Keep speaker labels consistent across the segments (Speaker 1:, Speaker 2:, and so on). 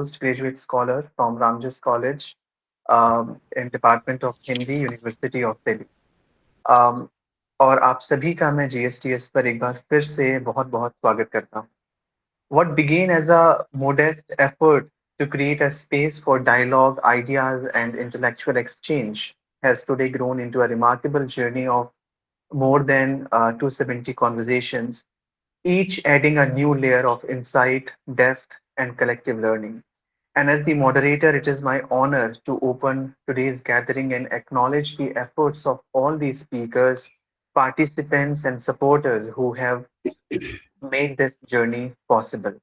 Speaker 1: postgraduate scholar from Ramjas College in Department of Hindi, University of Delhi. um, और आप सभी का मैं GSTS पर एक बार फिर से बहुत बहुत स्वागत करता हूँ. What began as a modest effort to create a space for dialogue, ideas, and intellectual exchange has today grown into a remarkable journey of more than 270 conversations, each adding a new layer of insight, depth, and collective learning. And as the moderator, it is my honor to open today's gathering and acknowledge the efforts of all these speakers, participants, and supporters who have made this journey possible.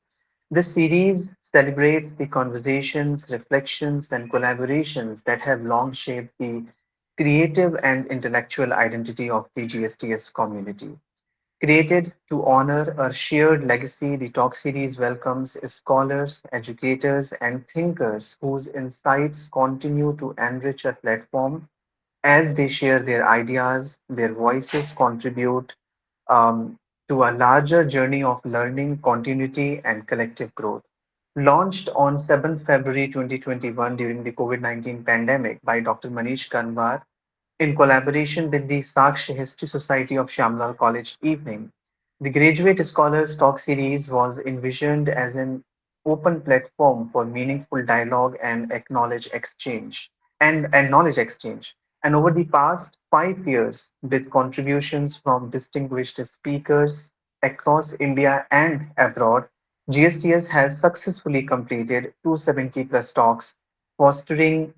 Speaker 1: This series celebrates the conversations, reflections, and collaborations that have long shaped the creative and intellectual identity of the GSTS community. Created to honor a shared legacy, the Talk series welcomes scholars, educators, and thinkers whose insights continue to enrich a platform as they share their ideas, their voices contribute to a larger journey of learning, continuity, and collective growth. Launched on 7th February 2021 during the COVID-19 pandemic by Dr. Manish Kanwar in collaboration with the Sakshi History Society of Shamlal College Evening. The Graduate Scholars Talk series was envisioned as an open platform for meaningful dialogue and acknowledge exchange and knowledge exchange. And over the past 5 years, with contributions from distinguished speakers across India and abroad, GSTS has successfully completed 270 plus talks, fostering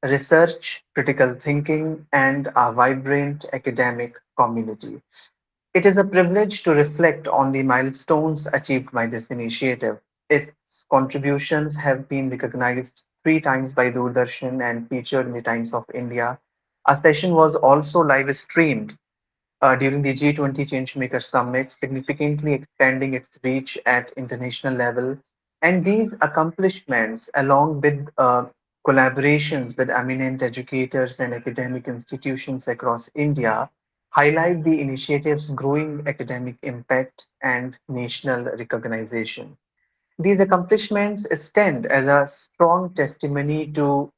Speaker 1: research, critical thinking, and a vibrant academic community. It is a privilege to reflect on the milestones achieved by this initiative. Its contributions have been recognized 3 times by Doordarshan and featured in the Times of India. A session was also live streamed during the G20 Changemaker Summit, significantly expanding its reach at international level. And these accomplishments, along with collaborations with eminent educators and academic institutions across India, highlight the initiative's growing academic impact and national recognition. These accomplishments stand as a strong testimony to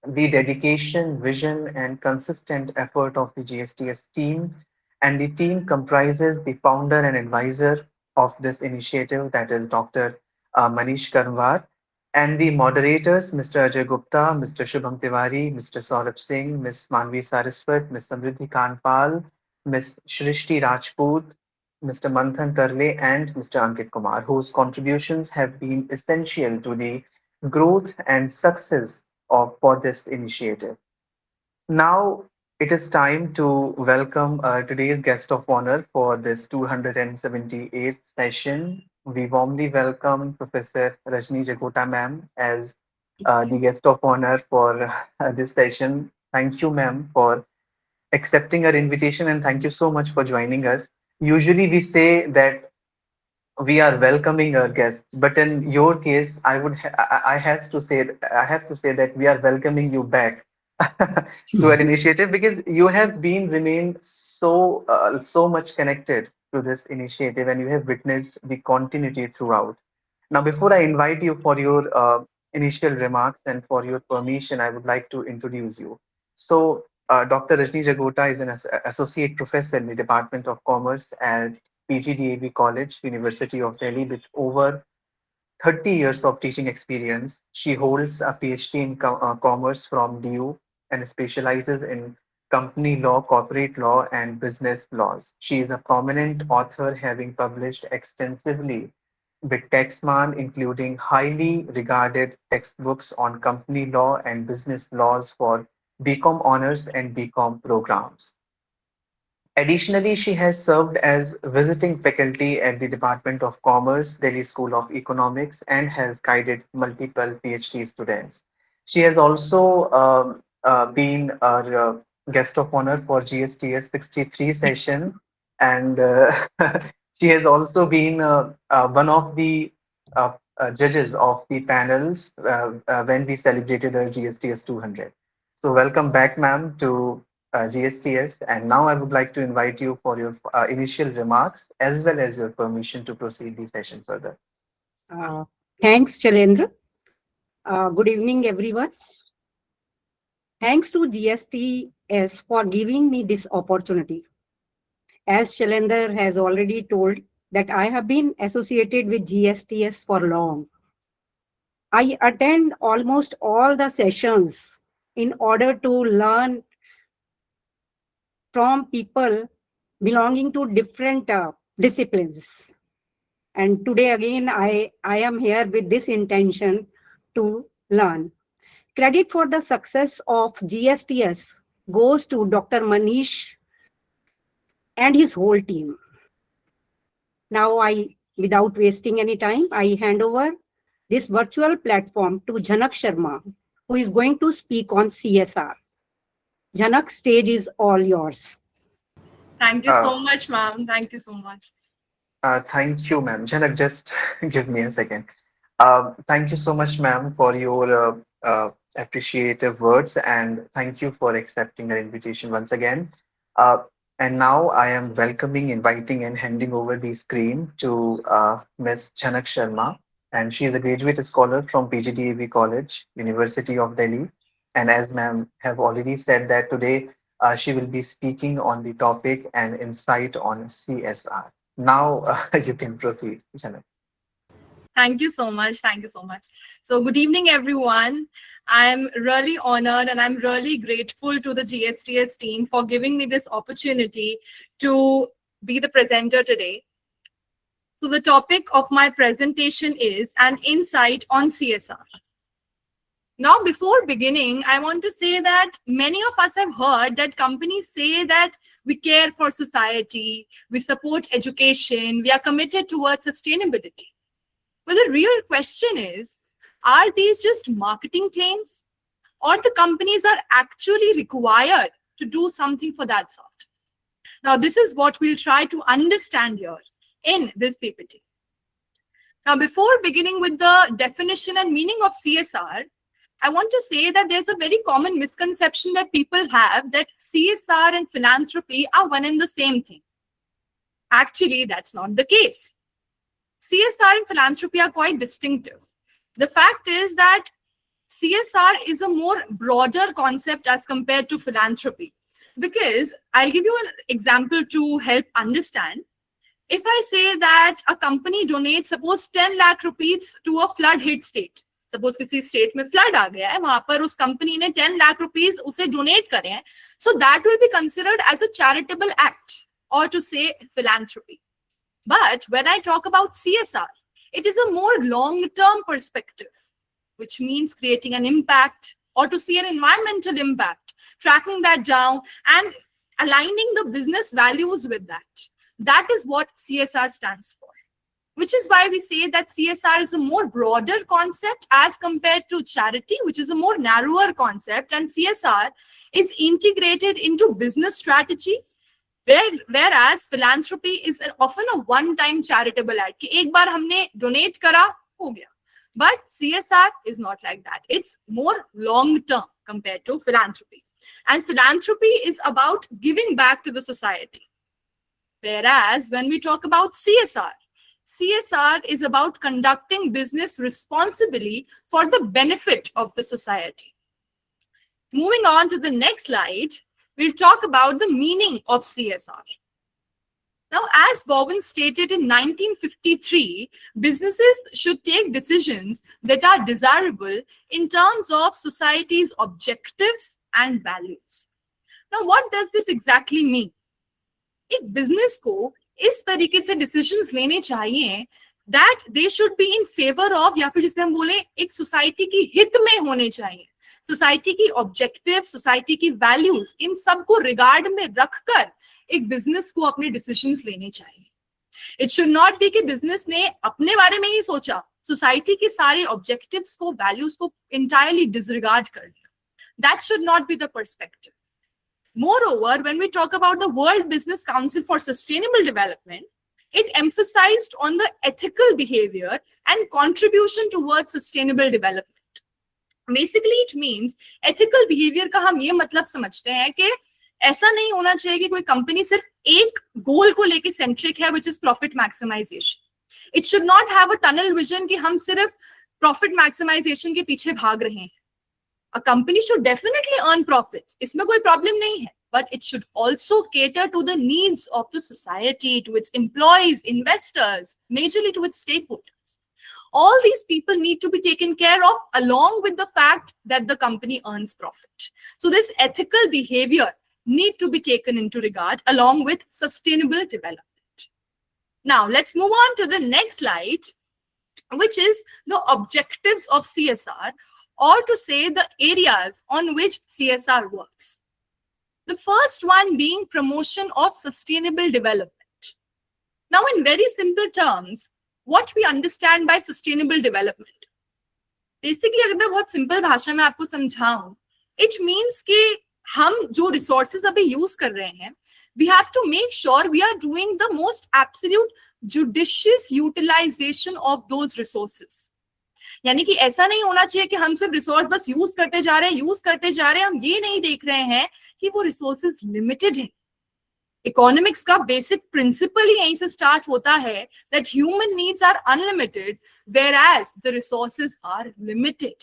Speaker 1: the dedication, vision, and consistent effort of the GSTS team. And the team comprises the founder and advisor of this initiative, that is Dr. Manish Karwar, and the moderators, Mr. Ajay Gupta, Mr. Shubham Tiwari, Mr. Saurabh Singh, Ms. Manvi Saraswat, Ms. Samriddhi Kanpal, Ms. Shrishti Rajput, Mr. Manthan Tarle, and Mr. Ankit Kumar, whose contributions have been essential to the growth and success for this initiative. Now it is time to welcome today's guest of honor for this 278th session. We warmly welcome Professor Rajni Jagota ma'am as the guest of honor for this session. Thank you, ma'am, for accepting our invitation and thank you so much for joining us. Usually we say that we are welcoming our guests, but in your case, I has to say I have to say that we are welcoming you back to our initiative because you have been remained so much connected to this initiative and you have witnessed the continuity throughout. Now, before I invite you for your initial remarks and for your permission, I would like to introduce you. So, Dr. Rajni Jagota is an associate professor in the Department of Commerce at PGDAB College, University of Delhi, with over 30 years of teaching experience. She holds a PhD in commerce from DU and specializes in company law, corporate law, and business laws. She is a prominent author, having published extensively with Taxman, including highly regarded textbooks on company law and business laws for BCom honors and BCom programs. Additionally, she has served as visiting faculty at the Department of Commerce, Delhi School of Economics, and has guided multiple PhD students. She has also been our guest of honor for GSTS 63 session, and she has also been one of the judges of the panels when we celebrated our GSTS 200. So, welcome back, ma'am, to GSTS. And now I would like to invite you for your initial remarks as well as your permission to proceed the session further.
Speaker 2: Thanks, Shalendra. Good evening, everyone. Thanks to GSTS for giving me this opportunity. As Shalendra has already told, that I have been associated with GSTS for long. I attend almost all the sessions in order to learn from people belonging to different disciplines. And today again, I am here with this intention to learn. Credit for the success of GSTS goes to Dr. Manish and his whole team. Now without wasting any time, I hand over this virtual platform to Janak Sharma, who is going to speak on CSR. Janak, stage is all yours.
Speaker 3: Thank you so much, ma'am. Thank you so much.
Speaker 1: Thank you, ma'am. Janak, just give me a second. Thank you so much, ma'am, for your appreciative words, and thank you for accepting our invitation once again. Uh, and now I am welcoming, inviting, and handing over the screen to Ms. Janak Sharma, and she is a graduate scholar from PGDAV College, University of Delhi. And as ma'am have already said that today she will be speaking on the topic and insight on CSR. Now you can proceed, Janak.
Speaker 3: Thank you so much. Thank you so much. So, good evening, everyone. I'm really honored and I'm really grateful to the GSTS team for giving me this opportunity to be the presenter today. So, the topic of my presentation is an insight on CSR. Now, before beginning, I want to say that many of us have heard that companies say that we care for society, we support education, we are committed towards sustainability. But the real question is, are these just marketing claims, or the companies are actually required to do something for that sort? Now, this is what we'll try to understand here in this PPT. Now, before beginning with the definition and meaning of CSR, I want to say that there's a very common misconception that people have that CSR and philanthropy are one and the same thing. Actually, that's not the case. CSR and philanthropy are quite distinctive. The fact is that CSR is a more broader concept as compared to philanthropy. Because I'll give you an example to help understand. If I say that a company donates, suppose 10 lakh rupees to a flood hit state, suppose किसी state में flood आ गया है, वहां पर उस company ने 10 lakh rupees उसे donate करे हैं, so that will be considered as a charitable act और to say philanthropy. But when I talk about CSR, it is a more long-term perspective, which means creating an impact or to see an environmental impact, tracking that down and aligning the business values with that. That is what CSR stands for. Which is why we say that CSR is a more broader concept as compared to charity, which is a more narrower concept, and CSR is integrated into business strategy, whereas philanthropy is often a one-time charitable act. कि एक बार हमने donate करा, हो गया. But CSR is not like that. It's more long-term compared to philanthropy. And philanthropy is about giving back to the society. Whereas when we talk about CSR is about conducting business responsibly for the benefit of the society. Moving on to the next slide, we'll talk about the meaning of CSR. Now, as Bowen stated in 1953, businesses should take decisions that are desirable in terms of society's objectives and values. Now, what does this exactly mean? एक business को इस तरीके से decisions लेने चाहिए that they should be in favour of, या फिर जिसे हम बोले एक सोसाइटी की हित में होने चाहिए. सोसाइटी की ऑब्जेक्टिव, सोसाइटी की वैल्यूज, इन सबको रिगार्ड में रखकर एक बिजनेस को अपने डिसीजंस लेने चाहिए. इट शुड नॉट बी कि बिजनेस ने अपने बारे में ही सोचा, सोसाइटी के सारे ऑब्जेक्टिव्स को, वैल्यूज को इंटायरली डिसरिगार्ड कर दिया. That should not be the perspective. Moreover, when we talk about the World Business Council for Sustainable Development, it emphasized on the ethical behavior and contribution towards sustainable development. Basically, it means ethical behavior का हम ये मतलब समझते हैं कि ऐसा नहीं होना चाहिए कि कोई कंपनी सिर्फ एक गोल को लेके सेंट्रिक है, which is profit maximization. It should not have a tunnel vision कि हम सिर्फ profit maximization के पीछे भाग रहे हैं. A company should definitely earn profits. इसमें कोई problem नहीं है. But it should also cater to the needs of the society, to its employees, investors, majorly to its stakeholders. All these people need to be taken care of along with the fact that the company earns profit. So this ethical behavior need to be taken into regard along with sustainable development. Now, let's move on to the next slide, which is the objectives of CSR, or to say the areas on which CSR works. The first one being promotion of sustainable development. Now, in very simple terms, what we understand by sustainable development. Basically, अगर मैं बहुत simple भाषा में आपको समझाऊं, it means कि हम जो resources अभी use कर रहे हैं, we have to make sure we are doing the most absolute judicious utilization of those resources. यानी कि ऐसा नहीं होना चाहिए कि हम सिर्फ रिसोर्स बस यूज करते जा रहे हैं, हम ये नहीं देख रहे हैं कि वो रिसोर्सेज लिमिटेड हैं. इकोनॉमिक्स का बेसिक प्रिंसिपल ही यहीं से स्टार्ट होता है that human needs are unlimited whereas the resources are limited,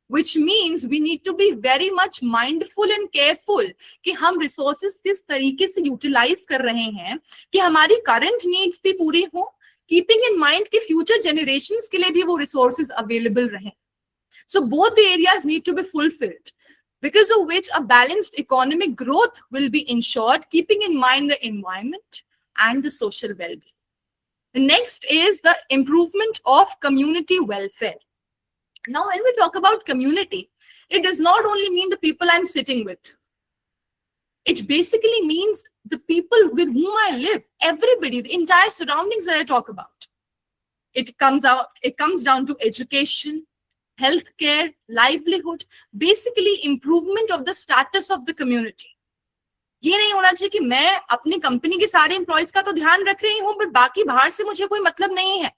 Speaker 3: which means we need to be very much mindful and careful कि हम resources किस तरीके से utilize कर रहे हैं कि हमारी current needs भी पूरी हो, keeping in mind कि future generations के लिए भी वो resources available रहें. So both the areas need to be fulfilled, because of which a balanced economic growth will be ensured, keeping in mind the environment and the social well-being. The next is the improvement of community welfare. Now, when we talk about community, it does not only mean the people I'm sitting with. It basically means the people with whom I live, everybody, the entire surroundings that I talk about. It comes down to education, healthcare, livelihood, basically improvement of the status of the community. ये नहीं होना चाहिए कि मैं अपनी company के सारे employees का तो ध्यान रख रही हूं, पर बाकी बाहर से मुझे कोई मतलब नहीं है.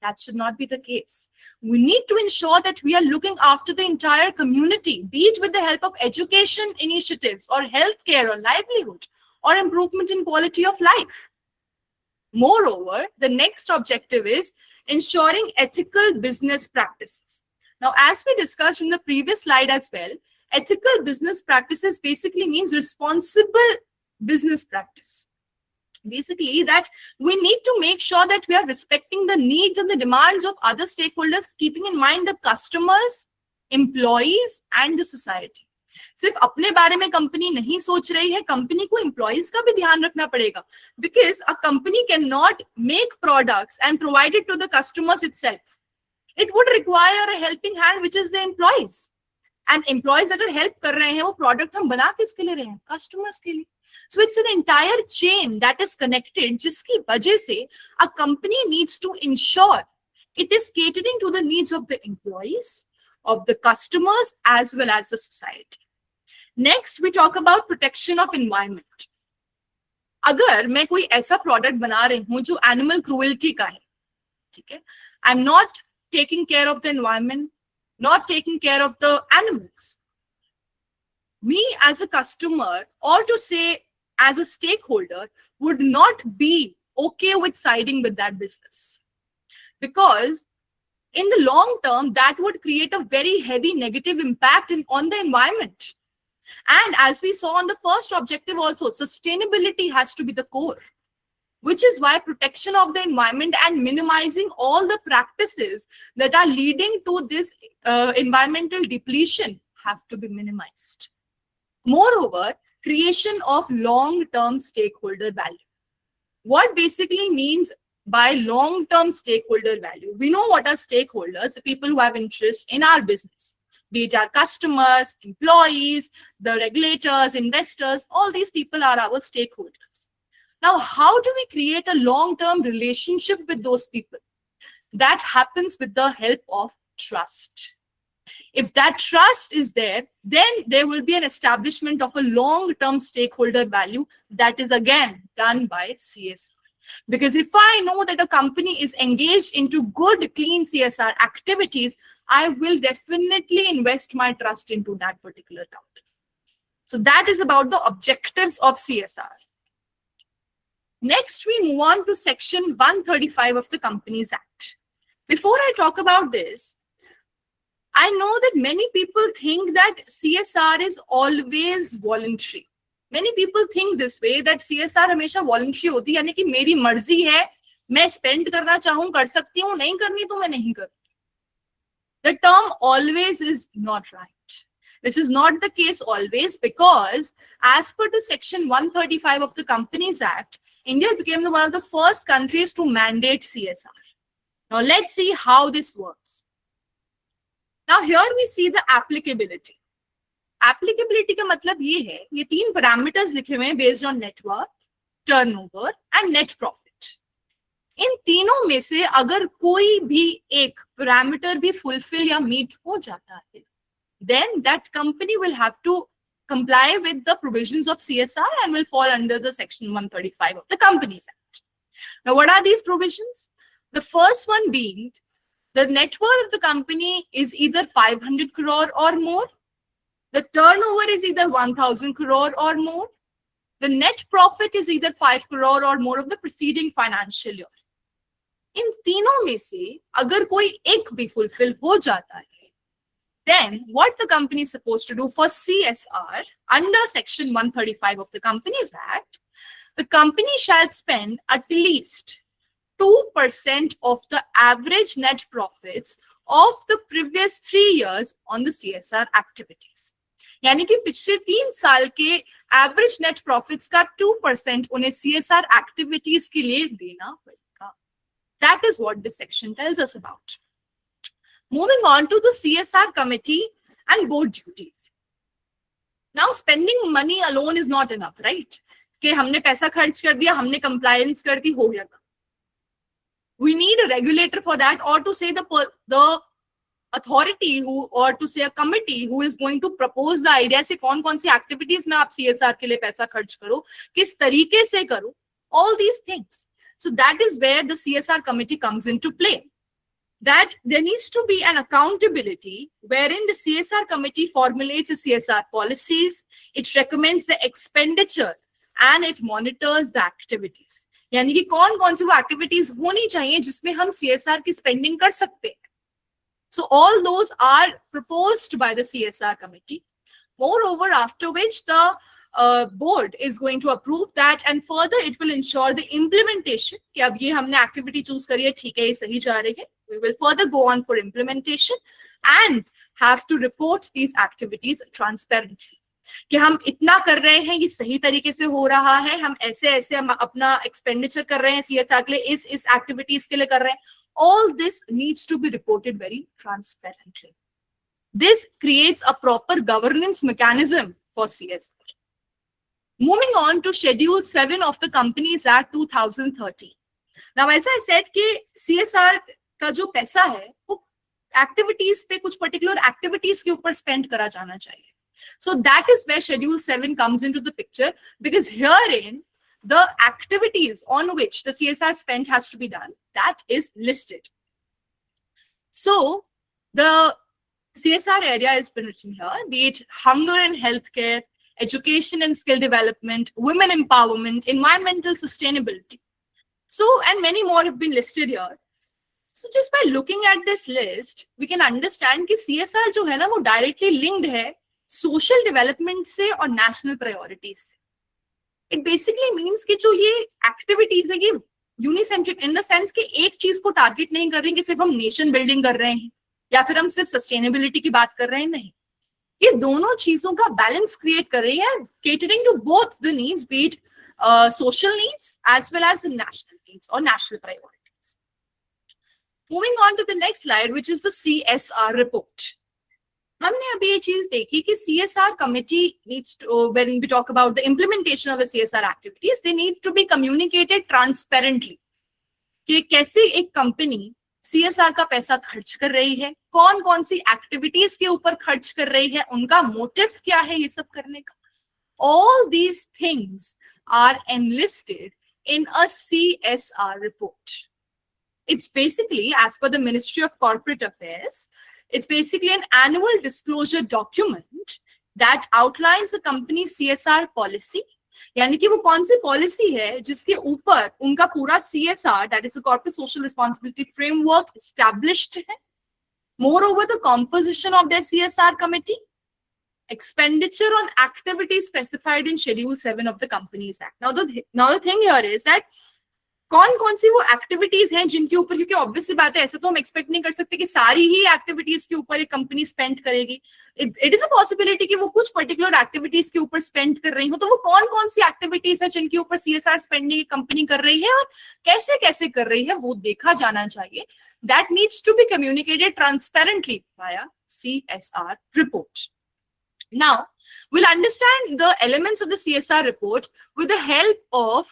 Speaker 3: That should not be the case. We need to ensure that we are looking after the entire community, be it with the help of education initiatives or healthcare or livelihood or improvement in quality of life. Moreover, the next objective is ensuring ethical business practices. Now, as we discussed in the previous slide as well, ethical business practices basically means responsible business practice. Basically, that we need to make sure that we are respecting the needs and the demands of other stakeholders, keeping in mind the customers, employees, and the society. सिर्फ अपने बारे में company नहीं सोच रही है, company को employees का भी ध्यान रखना पड़ेगा, because a company cannot make products and provide it to the customers itself. It would require a helping hand, which is the employees. And employees अगर help कर रहे हैं, वो product हम बना किसके लिए रहे हैं? Customers के लिए. So it's an entire chain that is connected, जिसकी वजह से a company needs to ensure it is catering to the needs of the employees, of the customers, as well as the society. Next, we talk about protection of environment. अगर मैं कोई ऐसा product बना रही हूँ जो animal cruelty का है, ठीक है? I'm not taking care of the environment, not taking care of the animals. Me as a customer, or to say as a stakeholder, would not be okay with siding with that business, because in the long term that would create a very heavy negative impact on the environment. And as we saw on the first objective also, sustainability has to be the core, which is why protection of the environment and minimizing all the practices that are leading to this environmental depletion have to be minimized. Moreover, creation of long-term stakeholder value. What basically means by long-term stakeholder value? We know what are stakeholders, the people who have interest in our business, be it our customers, employees, the regulators, investors, all these people are our stakeholders. Now, how do we create a long-term relationship with those people? That happens with the help of trust. If that trust is there, then there will be an establishment of a long-term stakeholder value that is again done by CSR. Because if I know that a company is engaged into good, clean CSR activities, I will definitely invest my trust into that particular company. So that is about the objectives of CSR. Next, we move on to Section 135 of the Companies Act. Before I talk about this, I know that many people think that CSR is always voluntary. Many people think this way, that CSR हमेशा voluntary होती है, यानी कि मेरी मर्जी है, मैं spend करना चाहूँ कर सकती हूँ, नहीं करनी तो मैं नहीं करूँ. The term always is not right. This is not the case always, because as per the Section 135 of the Companies Act, India became one of the first countries to mandate CSR. Now let's see how this works. Now here we see the applicability. Applicability का मतलब ये है, ये 3 parameters लिखे हुए हैं based on net worth, turnover and net profit. इन तीनों में से अगर कोई भी एक parameter भी fulfill या meet हो जाता है, then that company will have to comply with the provisions of CSR and will fall under the Section 135 of the Companies Act. Now what are these provisions? The first one being, the net worth of the company is either 500 crore or more. The turnover is either 1000 crore or more. The net profit is either 5 crore or more of the preceding financial year. इन तीनों में से अगर कोई एक भी fulfill हो जाता है, then what the company is supposed to do for CSR under Section 135 of the Companies Act, the company shall spend at least 2% of the average net profits of the previous 3 years on the CSR activities. यानी कि पिछले 3 साल के average net profits का 2% उन्हें CSR activities के लिए देना पड़ेगा. That is what this section tells us about. Moving on to the CSR committee and board duties. Now spending money alone is not enough, right? कि हमने पैसा खर्च कर दिया, हमने compliance कर दी, हो गया. We need a regulator for that, or to say the authority who, or to say a committee who is going to propose the idea से कौन-कौन सी activities में आप CSR के लिए पैसा खर्च करो, किस तरीके से करो, all these things. So that is where the CSR committee comes into play. That there needs to be an accountability wherein the CSR committee formulates the CSR policies, it recommends the expenditure and it monitors the activities. यानी कि कौन-कौन सी वो activities होनी चाहिए जिसमें हम CSR की spending कर सकते हैं. So all those are proposed by the CSR committee. Moreover, after which the board is going to approve that, and further it will ensure the implementation. कि अब ये हमने activity choose करी है, ठीक है, ये सही जा रही है. We will further go on for implementation and have to report these activities transparently. कि हम इतना कर रहे हैं, ये सही तरीके से हो रहा है, हम ऐसे हम अपना एक्सपेंडिचर कर रहे हैं CSR के लिए, इस एक्टिविटीज के लिए कर रहे हैं. All this needs to be reported very transparently. This creates a proper governance mechanism for CSR. Moving on to Schedule 7 of the Companies Act 2013. Now, as I said कि CSR का जो पैसा है वो एक्टिविटीज पे, कुछ पर्टिकुलर एक्टिविटीज के ऊपर स्पेंड करा जाना चाहिए. So that is where Schedule 7 comes into the picture, because herein the activities on which the CSR spend has to be done, that is listed. So the CSR area has been written here, be it hunger and healthcare, education and skill development, women empowerment, environmental sustainability. So, and many more have been listed here. So just by looking at this list, we can understand कि CSR जो है ना वो directly linked है social development से और national priorities से. It basically means कि जो ये activities है ये unicentric in the sense कि एक चीज को target नहीं कर रही कि सिर्फ हम nation building कर रहे हैं या फिर हम सिर्फ sustainability की बात कर रहे हैं, नहीं. ये दोनों चीजों का balance create कर रही है, catering to both the needs, be it social needs as well as the national needs or national priorities. Moving on to the next slide, which is the CSR report. हमने अभी ये चीज देखी कि CSR committee needs to, when we talk about the implementation of the CSR activities, they need to be communicated transparently. कि कैसे एक company CSR का पैसा खर्च कर रही है, कौन कौन सी एक्टिविटीज के ऊपर खर्च कर रही है, उनका मोटिव क्या है ये सब करने का. All these things are enlisted in a CSR report. It's basically, as per the Ministry of Corporate Affairs, it's basically an annual disclosure document that outlines the company's CSR policy यानी कि वो कौन सी पॉलिसी है जिसके ऊपर उनका पूरा CSR, that is the corporate social responsibility framework, established है. Moreover, the composition of their CSR committee, expenditure on activities specified in Schedule 7 of the Companies Act. Now the thing here is that कौन सी वो activities हैं जिनके ऊपर, क्योंकि obviously बात है, ऐसे तो हम एक्सपेक्ट नहीं कर सकते कि सारी ही एक्टिविटीज के ऊपर एक कंपनी स्पेंड करेगी. इट इज अ पॉसिबिलिटी कि वो कुछ पर्टिकुलर एक्टिविटीज के ऊपर स्पेंड कर रही हो. तो वो कौन सी एक्टिविटीज है जिनके ऊपर CSR स्पेंडिंग कंपनी कर रही है और कैसे कैसे कर रही है, वो देखा जाना चाहिए. That needs to be communicated transparently via CSR report. Now, we'll understand the elements of the CSR report with the help of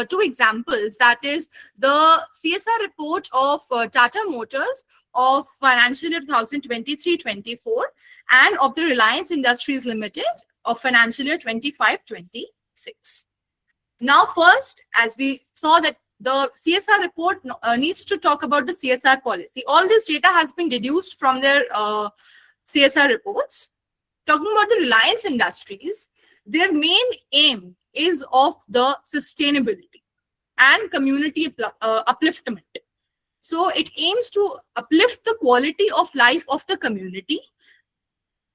Speaker 3: two examples. That is the CSR report of Tata Motors of financial year 2023-24 and of the Reliance Industries Limited of financial year 25-26. Now, first, as we saw that the CSR report needs to talk about the CSR policy. All this data has been deduced from their CSR reports. Talking about the Reliance Industries, their main aim is of the sustainability and community upliftment. So it aims to uplift the quality of life of the community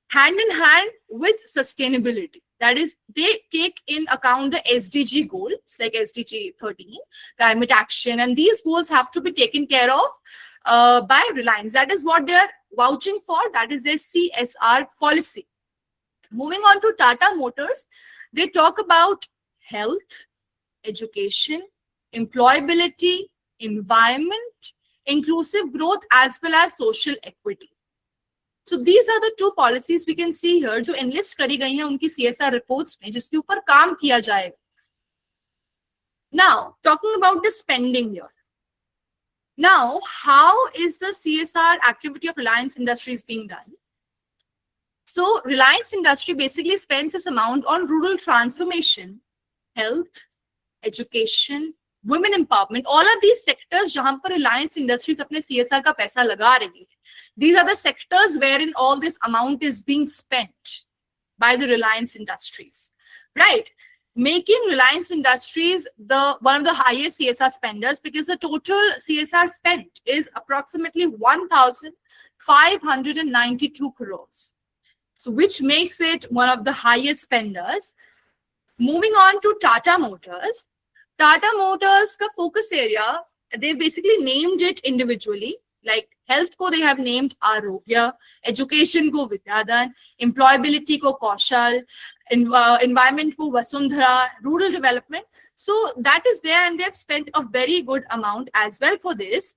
Speaker 3: hand in hand with sustainability. That is, they take in account the SDG goals like SDG 13, climate action, and these goals have to be taken care of by Reliance. That is what they are vouching for. That is their CSR policy. Moving on to Tata Motors, they talk about health, education, employability, environment, inclusive growth, as well as social equity. So these are the two policies we can see here जो enlist करी गई हैं उनकी CSR reports में, जिसके ऊपर काम किया जाएगा. Now, talking about the spending here. Now, how is the CSR activity of Reliance Industries being done? So Reliance Industry basically spends this amount on rural transformation, health, education, women empowerment, all of these sectors जहां पर Reliance Industries अपने CSR का पैसा लगा रही है. These are the sectors wherein all this amount is being spent by the Reliance Industries, right? Making Reliance Industries one of the highest CSR spenders, because the total CSR spent is approximately 1,592 crores. So which makes it one of the highest spenders. Moving on to Tata Motors. Tata Motors ka focus area, they basically named it individually. Like health ko they have named Arogya, education ko Vidyadan, employability ko Kaushal, environment ko Vasundhara, rural development. So that is there, and they have spent a very good amount as well for this,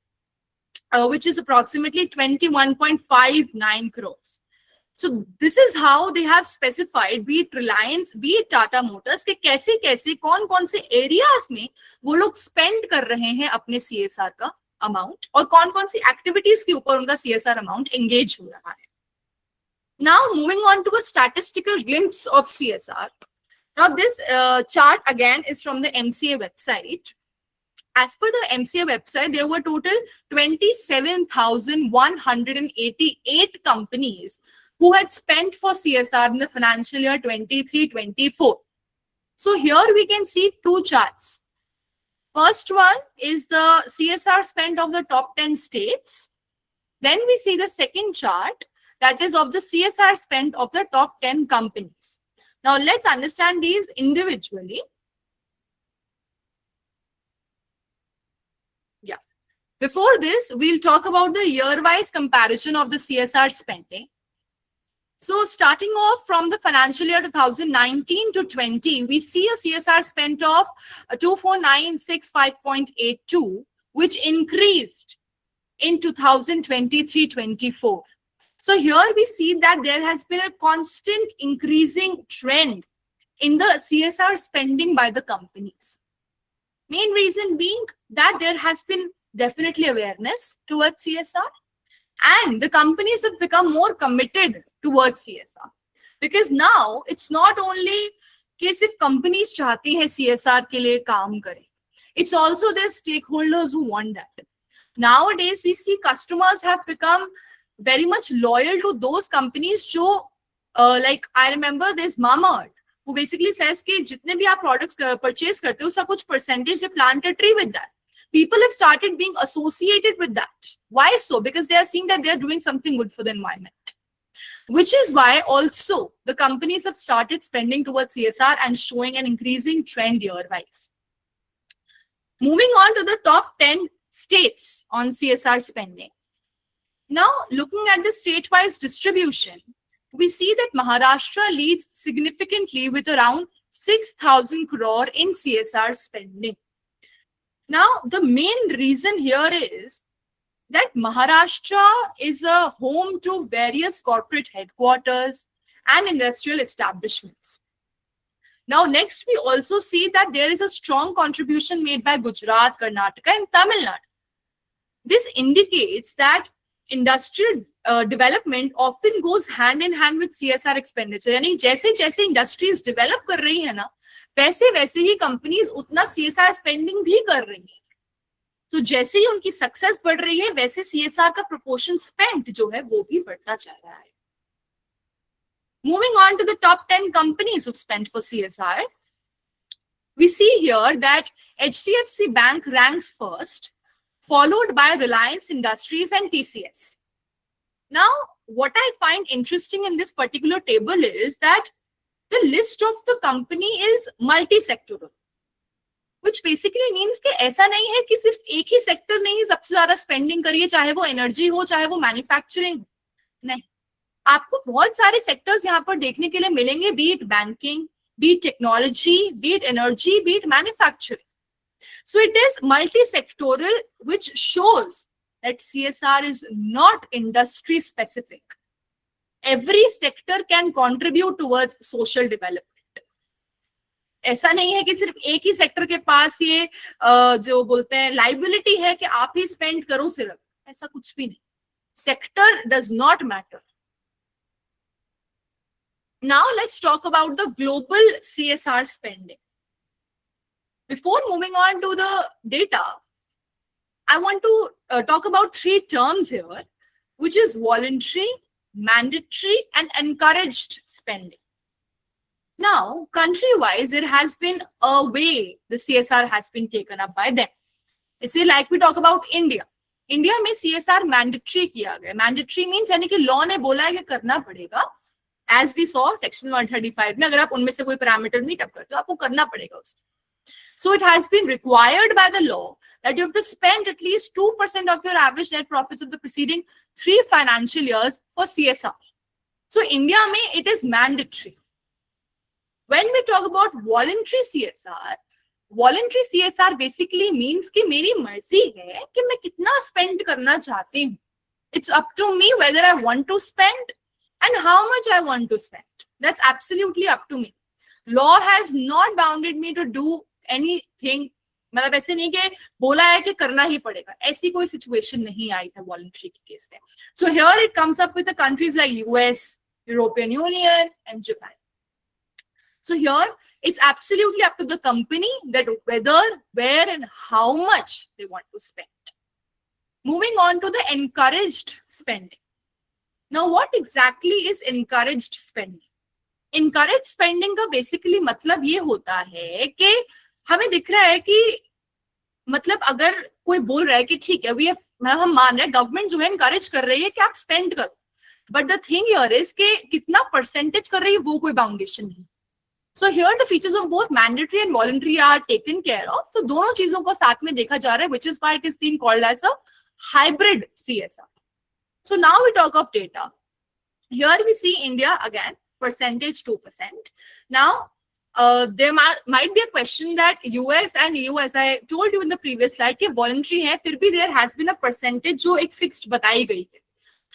Speaker 3: which is approximately 21.59 crores. So this is how they have specified, be it Reliance, be it Tata Motors, कि कैसे कैसे कौन से areas में वो लोग spend कर रहे हैं अपने CSR का amount और कौन सी activities के ऊपर उनका CSR amount engage हो रहा है. Now moving on to a statistical glimpse of CSR. Now this chart again is from the MCA website. As per the MCA website, there were total 27,188 companies who had spent for CSR in the financial year 23-24. So here we can see two charts. First one is the CSR spent of the top 10 states. Then we see the second chart, that is of the CSR spent of the top 10 companies. Now let's understand these individually. Yeah. Before this, we'll talk about the year-wise comparison of the CSR spending. So starting off from the financial year 2019 to 20, we see a CSR spent of 24,965.82, which increased in 2023-24. So here we see that there has been a constant increasing trend in the CSR spending by the companies. Main reason being that there has been definitely awareness towards CSR, and the companies have become more committed towards CSR. Because now it's not only case if companies चाहती हैं CSR के लिए काम करें, it's also their stakeholders who want that. Nowadays we see customers have become very much loyal to those companies जो like I remember there's Mamaearth, who basically says कि जितने भी आप products purchase करते हो उसका कुछ percentage they plant a tree with that. People have started being associated with that. Why so? Because they are seeing that they are doing something good for the environment. Which is why also the companies have started spending towards CSR and showing an increasing trend year-wise. Moving on to the top 10 states on CSR spending. Now, looking at the state-wise distribution, we see that Maharashtra leads significantly with around 6,000 crore in CSR spending. Now, the main reason here is that Maharashtra is a home to various corporate headquarters and industrial establishments. Now, next, we also see that there is a strong contribution made by Gujarat, Karnataka, and Tamil Nadu. This indicates that industrial development often goes hand in hand with CSR expenditure. यानी जैसे जैसे industries develop कर रही है ना, वैसे वैसे ही companies उतना CSR spending भी कर रही हैं. तो जैसे ही उनकी सक्सेस बढ़ रही है वैसे सीएसआर का प्रोपोर्शन स्पेंट जो है वो भी बढ़ता जा रहा है. Moving on to the top 10 companies who spent for CSR, we see here that HDFC Bank ranks first, followed by Reliance Industries and TCS. Now, what I find interesting in this particular table is that the list of the company is multi-sectoral. Which basically means कि ऐसा नहीं है कि सिर्फ एक ही sector ने ही सबसे ज्यादा स्पेंडिंग करी है, चाहे वो एनर्जी हो चाहे वो मैन्युफैक्चरिंग हो. नहीं, आपको बहुत सारे सेक्टर्स यहाँ पर देखने के लिए मिलेंगे, B it banking, B it technology, B it energy, B it manufacturing. So it is multi sectoral which shows that CSR is not industry specific. Every sector can contribute towards social development. ऐसा नहीं है कि सिर्फ एक ही sector के पास ये जो बोलते हैं लाइबिलिटी है कि आप ही स्पेंड करो सिर्फ, ऐसा कुछ भी नहीं. Sector does not matter. Now let's talk about the global CSR spending. Before moving on to the data, I want to talk about 3 terms here, which is voluntary, mandatory, and encouraged spending. Now, country-wise, there has been a way the CSR has been taken up by them. Say, like we talk about India. India में CSR mandatory किया गया. Mandatory means यानी कि law ने बोला है कि करना पड़ेगा. As we saw, section 135 में अगर आप उनमें से कोई parameter meet up करते हो, आपको करना पड़ेगा उसको. So it has been required by the law that you have to spend at least 2% of your average net profits of the preceding 3 financial years for CSR. So India में it is mandatory. When we talk about voluntary CSR basically means कि मेरी मर्जी है कि मैं कितना spend करना चाहती हूँ. It's up to me whether I want to spend and how much I want to spend. That's absolutely up to me. Law has not bounded me to do anything. मतलब ऐसे नहीं कि बोला है कि करना ही पड़ेगा. ऐसी कोई situation नहीं आई था voluntary के केस में. So here it comes up with the countries like US, European Union, and Japan. So here, it's absolutely up to the company that whether, where, and how much they want to spend. Moving on to the encouraged spending. Now, what exactly is encouraged spending? Encouraged spending का basically मतलब ये होता है कि हमें दिख रहा है कि मतलब अगर कोई बोल रहा है कि ठीक है, हम मान रहे हैं गवर्नमेंट जो है encourage कर रही है कि आप spend करो. But the thing here is कि कितना percentage कर रही है वो कोई foundation नहीं. So here the features of both mandatory and voluntary are taken care of. So दोनों चीजों को साथ में देखा जा रहा है, which is why it is being called as a hybrid CSR. So now we talk of data. Here we see India again, percentage 2%. Now there might be a question that US and EU, as I told you in the previous slide, कि voluntary है, फिर भी there has been a percentage जो एक fixed बताई गई है.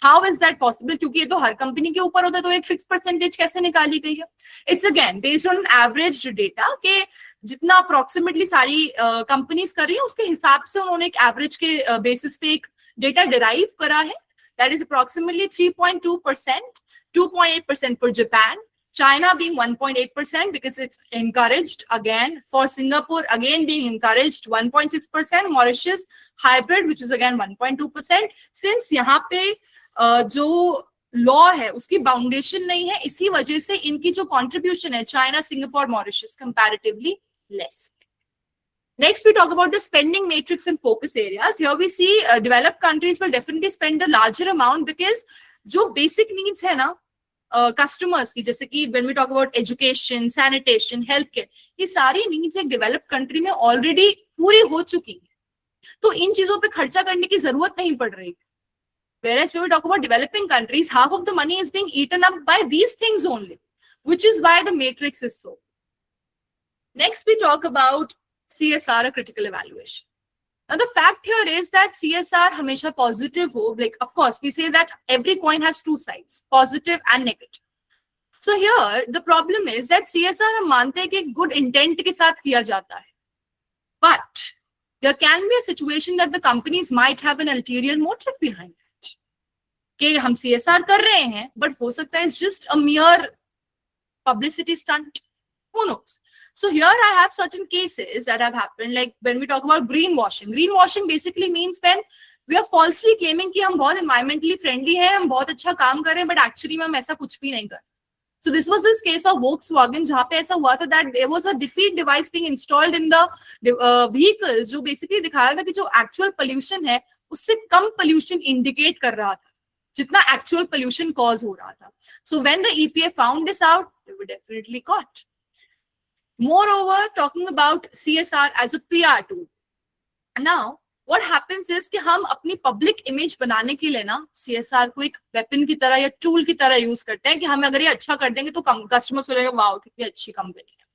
Speaker 3: How is that possible? क्योंकि ये तो हर कंपनी के ऊपर होता है, तो एक फिक्स परसेंटेज कैसे निकाली गई है? It's again based on averaged data कि जितना अप्रोक्सीमेटली सारी कंपनीज कर रही है उसके हिसाब से उन्होंने एक एवरेज के बेसिस पे एक डेटा डिराइव करा है. That is approximately 3.2%, 2.8% for Japan, China being 1.8% because it's encouraged again. For Singapore, again being encouraged 1.6%. Mauritius hybrid, which is again 1.2%. Since यहाँ पे जो लॉ है उसकी बाउंडेशन नहीं है, इसी वजह से इनकी जो कंट्रीब्यूशन है China, Singapore, Mauritius comparatively less. Next, we talk about the spending matrix and focus areas. Here we see developed countries will definitely spend a larger amount because जो basic needs है ना customers की, जैसे कि when we talk about education, sanitation, healthcare, ये सारी needs एक developed country में already पूरी हो चुकी है, तो इन चीजों पे खर्चा करने की जरूरत नहीं पड़ रही. Whereas when we talk about developing countries, half of the money is being eaten up by these things only, which is why the matrix is so. Next, we talk about CSR, a critical evaluation. Now, the fact here is that CSR हमेशा positive हो. Like, of course, we say that every coin has two sides, positive and negative. So here, the problem is that CSR हम मानते हैं कि good intent के साथ किया जाता है. But there can be a situation that the companies might have an ulterior motive behind it. कि हम CSR कर रहे हैं, but हो सकता है it's just a mere publicity stunt. Who knows? So here I have certain cases that have happened, like when we talk about greenwashing. Greenwashing basically means when we are falsely claiming कि हम बहुत environmentally friendly हैं, हम बहुत अच्छा काम कर रहे हैं, but actually में हम ऐसा कुछ भी नहीं कर. So this was this case of Volkswagen, जहाँ पे ऐसा हुआ था that there was a defeat device being installed in the vehicle, जो basically दिखाया था कि जो actual pollution है, उससे कम pollution indicate कर रहा था, जितना actual pollution cause हो रहा था. So when the EPA found this out, they were definitely caught. Moreover, talking about CSR as a PR tool. Now, what happens is कि हम अपनी public image बनाने के लिए ना CSR को एक weapon की तरह या tool की तरह use करते हैं कि हम अगर ये अच्छा कर देंगे तो customers बोलेंगे वाओ कितनी अच्छी company है.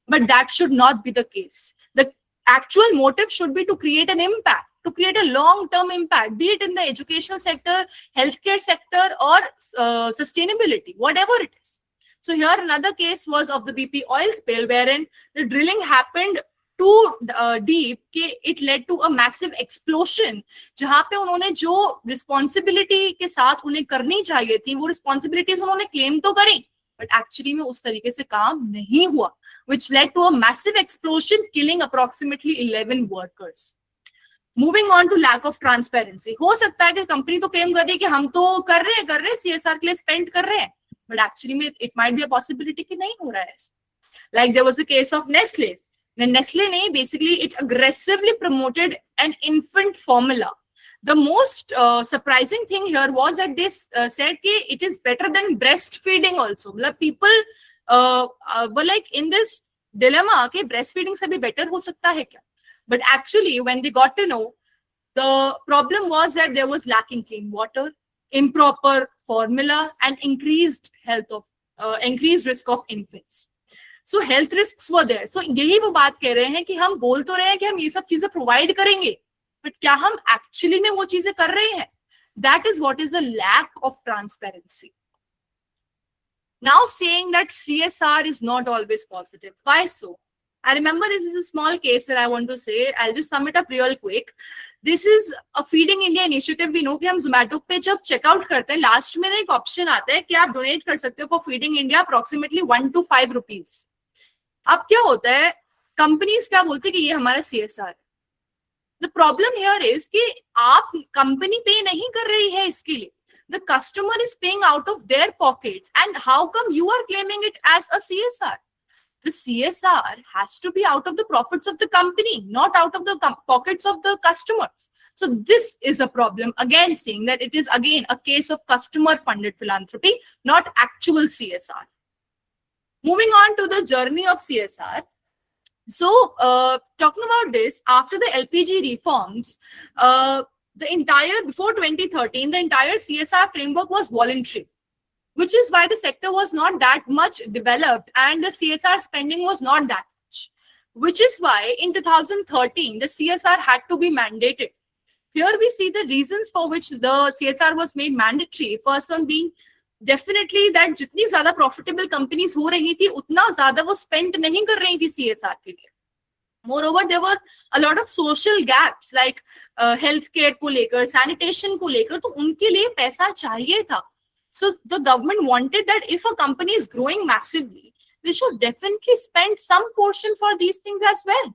Speaker 3: But that should not be the case. The actual motive should be to create an impact, to create a long-term impact, be it in the educational sector, healthcare sector, or sustainability, whatever it is. So here another case was of the BP oil spill, wherein the drilling happened too deep कि it led to a massive explosion, जहाँ पे उन्होंने जो responsibility के साथ उन्हें करनी चाहिए थी वो responsibilities उन्होंने claim तो करी, but actually में उस तरीके से काम नहीं हुआ, which led to a massive explosion, killing approximately 11 workers. Moving on to lack of transparency. हो सकता है कि कंपनी तो क्लेम कर रही है कि हम तो कर रहे हैं CSR के लिए स्पेंड कर रहे हैं, but actually it might be a possibility कि नहीं हो रहा है. Like there was a case of Nestle. Then Nestle ने basically it aggressively promoted an infant formula. The most surprising thing here was that they said कि it is better than breastfeeding also. मतलब people were like in this dilemma कि breastfeeding से भी better हो सकता है क्या? But actually when they got to know, the problem was that there was lacking clean water, improper formula, and increased risk of infants. So health risks were there. So यही वो बात कह रहे हैं कि हम बोल तो रहे हैं कि हम ये सब चीजें प्रोवाइड करेंगे, but क्या हम एक्चुअली में वो चीजें कर रहे हैं? That is what is the lack of transparency. Now saying that CSR is not always positive. Why so? I remember this is a small case that I want to say. I'll just sum it up real quick. This is a Feeding India initiative. We know कि हम Zomato पे जब checkout करते हैं, last में एक option आता है कि आप डोनेट कर सकते हो for feeding India approximately 1 to 5 rupees. अब क्या होता है, कंपनीज क्या बोलते हैं कि ये हमारा CSR. The problem here is कि आप कंपनी पे नहीं कर रही है इसके लिए. The customer is paying out of their pockets, and how come you are claiming it as a CSR? The CSR has to be out of the profits of the company, not out of the pockets of the customers. So this is a problem, again saying that it is again a case of customer funded philanthropy, not actual CSR. Moving on to the journey of CSR. So talking about this, after the LPG reforms, before 2013, the entire CSR framework was voluntary, which is why the sector was not that much developed and the CSR spending was not that much, which is why in 2013, the CSR had to be mandated. Here we see the reasons for which the CSR was made mandatory. First one being definitely that जितनी ज़्यादा profitable companies हो रही थी, उतना ज़्यादा वो spend नहीं कर रही थी CSR के लिए. Moreover, there were a lot of social gaps like healthcare को लेकर, sanitation को लेकर, तो उनके लिए पैसा चाहिए था. So the government wanted that if a company is growing massively, they should definitely spend some portion for these things as well.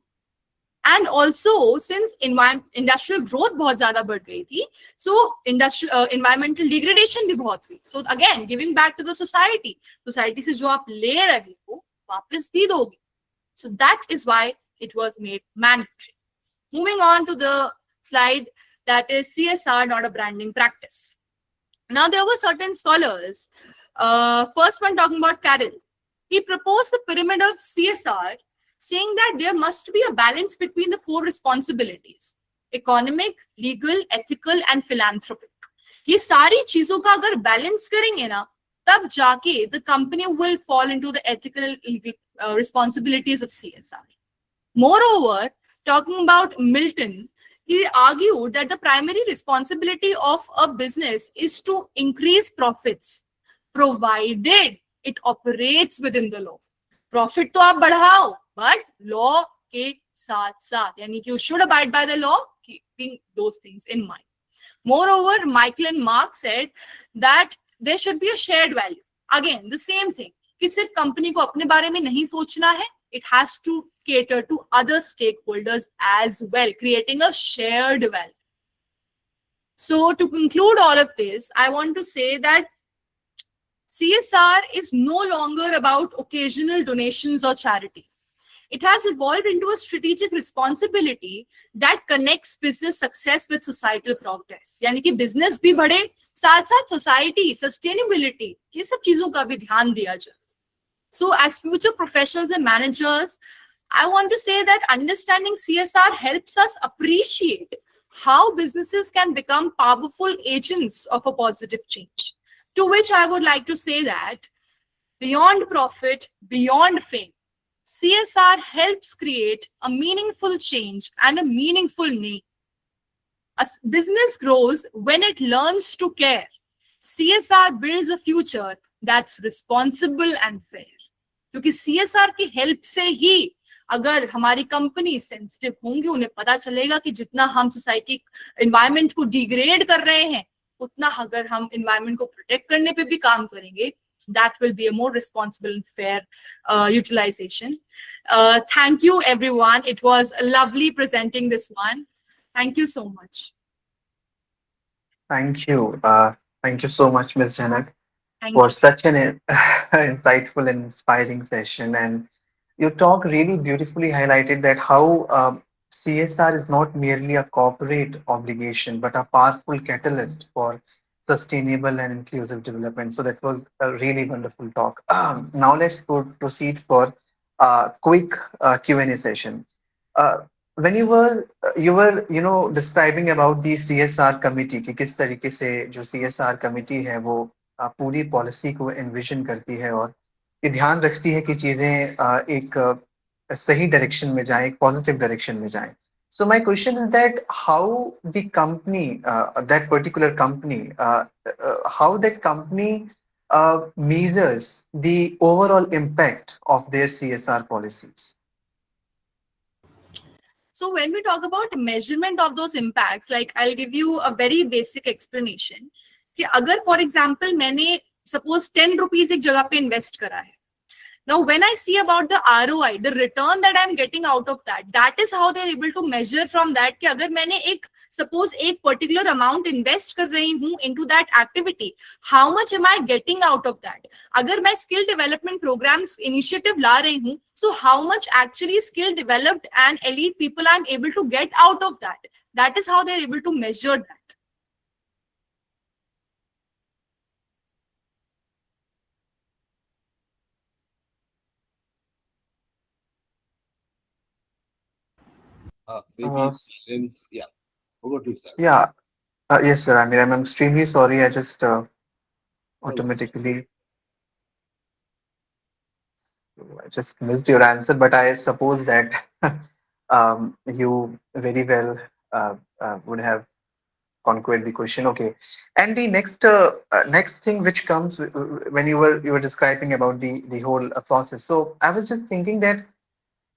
Speaker 3: And also, since industrial growth बहुत ज़्यादा बढ़ गई थी, so environmental degradation भी बहुत हुई. So again, giving back to the society से जो आप ले रहे हो वापस भी दोगे. So that is why it was made mandatory. Moving on to the slide, that is CSR, not a branding practice. Now there were certain scholars. First one talking about Carroll. He proposed the pyramid of CSR, saying that there must be a balance between the four responsibilities: economic, legal, ethical and philanthropic. ये सारी चीजों का अगर balance करेंगे ना, तब जाके the company will fall into the ethical responsibilities of CSR. Moreover, talking about Milton, he argued that the primary responsibility of a business is to increase profits, provided it operates within the law. Profit तो आप बढ़ाओ, but law के साथ साथ, यानी कि you should abide by the law, keeping those things in mind. Moreover, Michael and Mark said that there should be a shared value. Again, the same thing, कि सिर्फ कंपनी को अपने बारे में नहीं सोचना है, it has to cater to other stakeholders as well, creating a shared value. So to conclude all of this, I want to say that CSR is no longer about occasional donations or charity. It has evolved into a strategic responsibility that connects business success with societal progress. यानी कि business भी बढ़े, साथ साथ society, sustainability, ये सब चीजों का भी ध्यान दिया जाए. So as future professionals and managers, I want to say that understanding CSR helps us appreciate how businesses can become powerful agents of a positive change. To which I would like to say that beyond profit, beyond fame, CSR helps create a meaningful change and a meaningful need. A business grows when it learns to care. CSR builds a future that's responsible and fair. क्योंकि CSR की help से ही अगर हमारी company sensitive होंगी, उन्हें पता चलेगा कि जितना हम सोसाइटी एनवायरनमेंट को डिग्रेड कर रहे हैं, उतना अगर हम एनवायरनमेंट को प्रोटेक्ट करने पे भी काम करेंगे, that will be a more responsible and fair utilization. Thank you, everyone. It was lovely presenting this one. Thank you so much.
Speaker 1: Thank you. Thank you so much, Ms. Janak,
Speaker 3: Thank
Speaker 1: for
Speaker 3: you.
Speaker 1: such an insightful and inspiring session. And your talk really beautifully highlighted that how CSR is not merely a corporate obligation, but a powerful catalyst for sustainable and inclusive development. So that was a really wonderful talk. Now let's proceed for a quick Q&A session. Uh, when you were describing about the CSR committee कि किस तरीके से जो CSR committee है वो पूरी policy को envision करती है और ये ध्यान रखती है कि चीजें एक सही डायरेक्शन में जाएं, एक पॉजिटिव डायरेक्शन में जाएं. So my question is that how the company, that particular company, how that company measures the overall impact of their CSR policies.
Speaker 3: So when we talk about measurement of those impacts, like I'll give you a very basic explanation. कि अगर for example मैंने suppose 10 rupees एक जगह पे invest करा है. Now when I see about the ROI, the return that I'm getting out of that, that is how they're able to measure from that कि अगर मैंने एक suppose एक particular amount invest कर रही हूँ into that activity, how much am I getting out of that? अगर मैं skill development programs initiative ला रही हूँ, so how much actually skill developed and elite people I'm able to get out of that? That is how they're able to measure that.
Speaker 4: Maybe silence. Yeah. Over to you, sir.
Speaker 1: Yeah, yes, sir. I mean, I'm extremely sorry. I just automatically, I just missed your answer, but I suppose that you very well would have conquered the question. Okay, and the next thing which comes when you were describing about the whole process. So I was just thinking that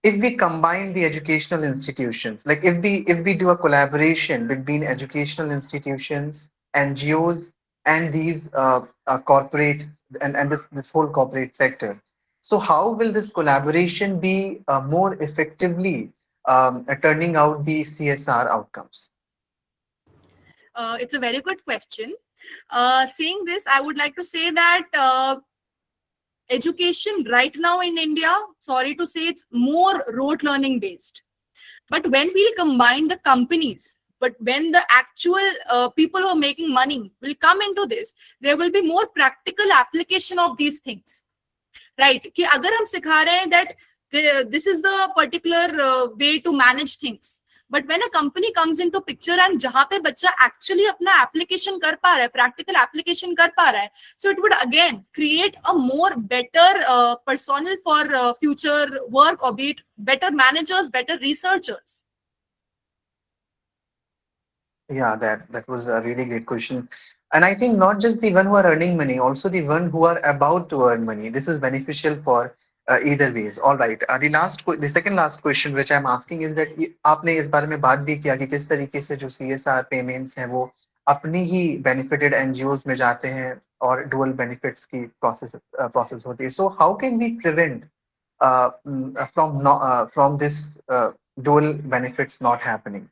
Speaker 1: if we combine the educational institutions, like if we do a collaboration between educational institutions, NGOs, and these corporate and this whole corporate sector, so how will this collaboration be more effectively turning out the CSR outcomes?
Speaker 3: It's a very good question. Saying this, I would like to say that education right now in India, sorry to say, it's more rote learning based. But when we'll combine the companies, but when the actual people who are making money will come into this, there will be more practical application of these things. Right? कि अगर हम सिखा रहे हैं that this is the particular way to manage things. But when a company comes into picture and जहाँ पे बच्चा actually अपना application कर पा रहा है, practical application कर पा रहा है, so it would again create a more better personnel for future work, or be it better managers, better researchers.
Speaker 1: Yeah, that was a really great question. And I think not just the one who are earning money, also the one who are about to earn money. This is beneficial for either ways. All right. The second last question which I'm asking is that आपने इस बारे में बात भी किया कि किस तरीके से जो CSR payments हैं वो अपनी ही benefited NGOs में जाते हैं और dual benefits की process होती है. So how can we prevent from this dual benefits not happening?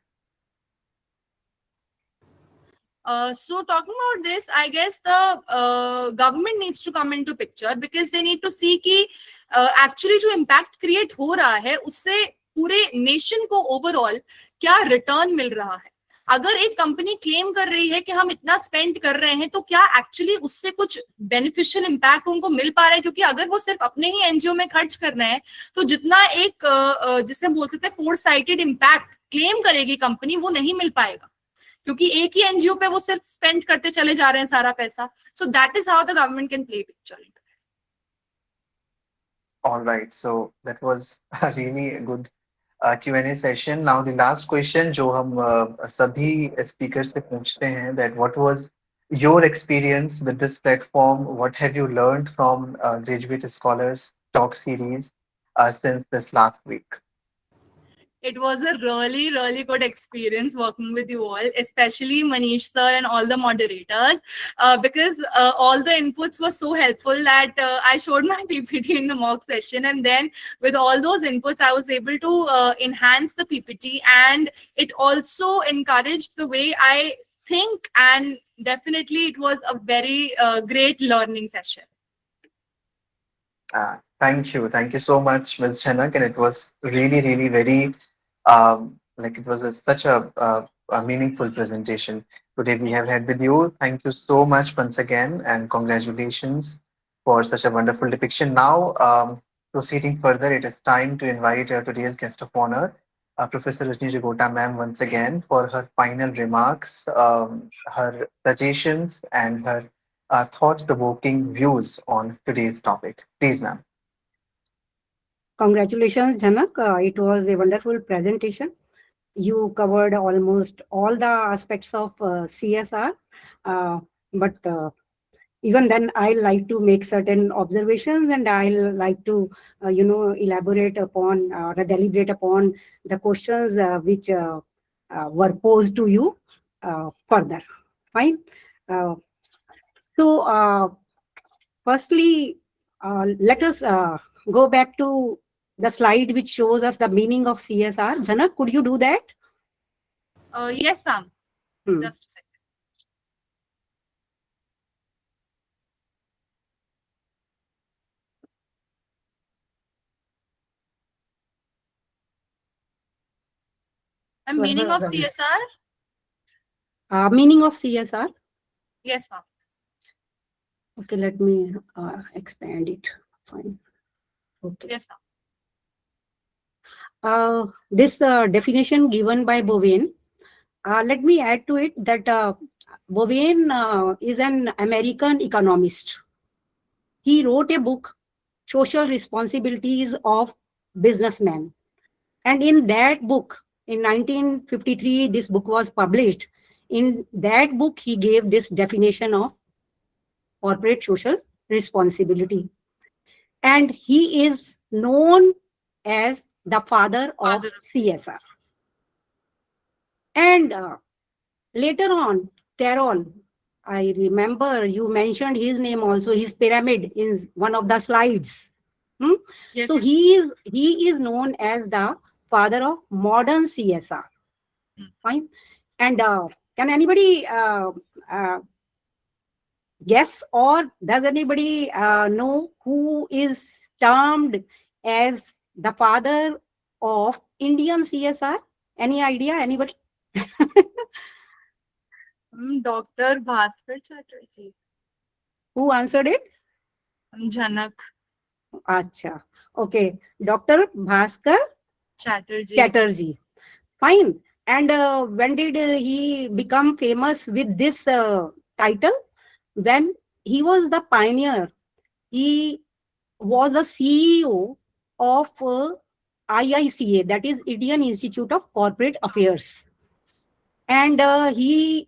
Speaker 3: So talking about this, I guess the government needs to come into picture, because they need to see कि actually जो impact create हो रहा है उससे पूरे nation को overall क्या return मिल रहा है. अगर एक कंपनी क्लेम कर रही है कि हम इतना स्पेंड कर रहे हैं, तो क्या एक्चुअली उससे कुछ बेनिफिशियल इम्पैक्ट उनको मिल पा रहा है? क्योंकि अगर वो सिर्फ अपने ही एनजीओ में खर्च कर रहे हैं, तो जितना एक जिसे बोल सकते हैं फोर साइटेड इम्पैक्ट क्लेम करेगी कंपनी, वो नहीं मिल पाएगा, क्योंकि एक ही एनजीओ पे वो सिर्फ स्पेंड करते चले जा रहे हैं सारा पैसा. So that is how the government can play picture.
Speaker 1: All right, so that was a really good Q&A session. Now the last question जो हम सभी speakers से पूछते हैं, that what was your experience with this platform? What have you learned from Graduate Scholars Talk series since this last week?
Speaker 3: It was a really, really good experience working with you all, especially Manish sir and all the moderators, because all the inputs were so helpful that I showed my PPT in the mock session, and then with all those inputs, I was able to enhance the PPT, and it also encouraged the way I think, and definitely it was a very great learning session.
Speaker 1: Thank you. Thank you so much, Ms. Chanak, and it was really, really very like it was such a meaningful presentation today we have had with you. Thank you so much once again, and congratulations for such a wonderful depiction. Now, proceeding further, it is time to invite today's guest of honor, Professor Rajni Jagota ma'am, once again for her final remarks, her suggestions, and her thought-provoking views on today's topic. Please, ma'am.
Speaker 2: Congratulations, Janak. It was a wonderful presentation. You covered almost all the aspects of CSR, but even then, I like to make certain observations, and I like to, elaborate upon or deliberate upon the questions which were posed to you further. Fine. So, firstly, let us go back to the slide which shows us the meaning of CSR. Janak, could you do that?
Speaker 3: Yes, ma'am. Just a second. And meaning of CSR?
Speaker 2: Meaning of CSR?
Speaker 3: Yes, ma'am.
Speaker 2: Okay, let me expand it. Fine. Okay.
Speaker 3: Yes, ma'am.
Speaker 2: This definition given by Bowen, let me add to it that Bowen is an American economist. He wrote a book, Social Responsibilities of Businessmen. And in that book, in 1953, this book was published. In that book, he gave this definition of corporate social responsibility. And he is known as the father of CSR. And later on, Carroll, I remember you mentioned his name also, his pyramid in one of the slides.
Speaker 3: Yes,
Speaker 2: so
Speaker 3: yes.
Speaker 2: he is known as the father of modern CSR. Fine. And can anybody guess, or does anybody know who is termed as the father of Indian CSR? Any idea? Anybody?
Speaker 3: Dr. Bhaskar Chatterjee.
Speaker 2: Who answered it?
Speaker 3: Janak
Speaker 2: Acha. Okay. Dr. Bhaskar
Speaker 3: Chatterjee.
Speaker 2: Fine. And when did he become famous with this title? When he was the pioneer. He was the CEO of IICA, that is Indian Institute of Corporate Affairs. And he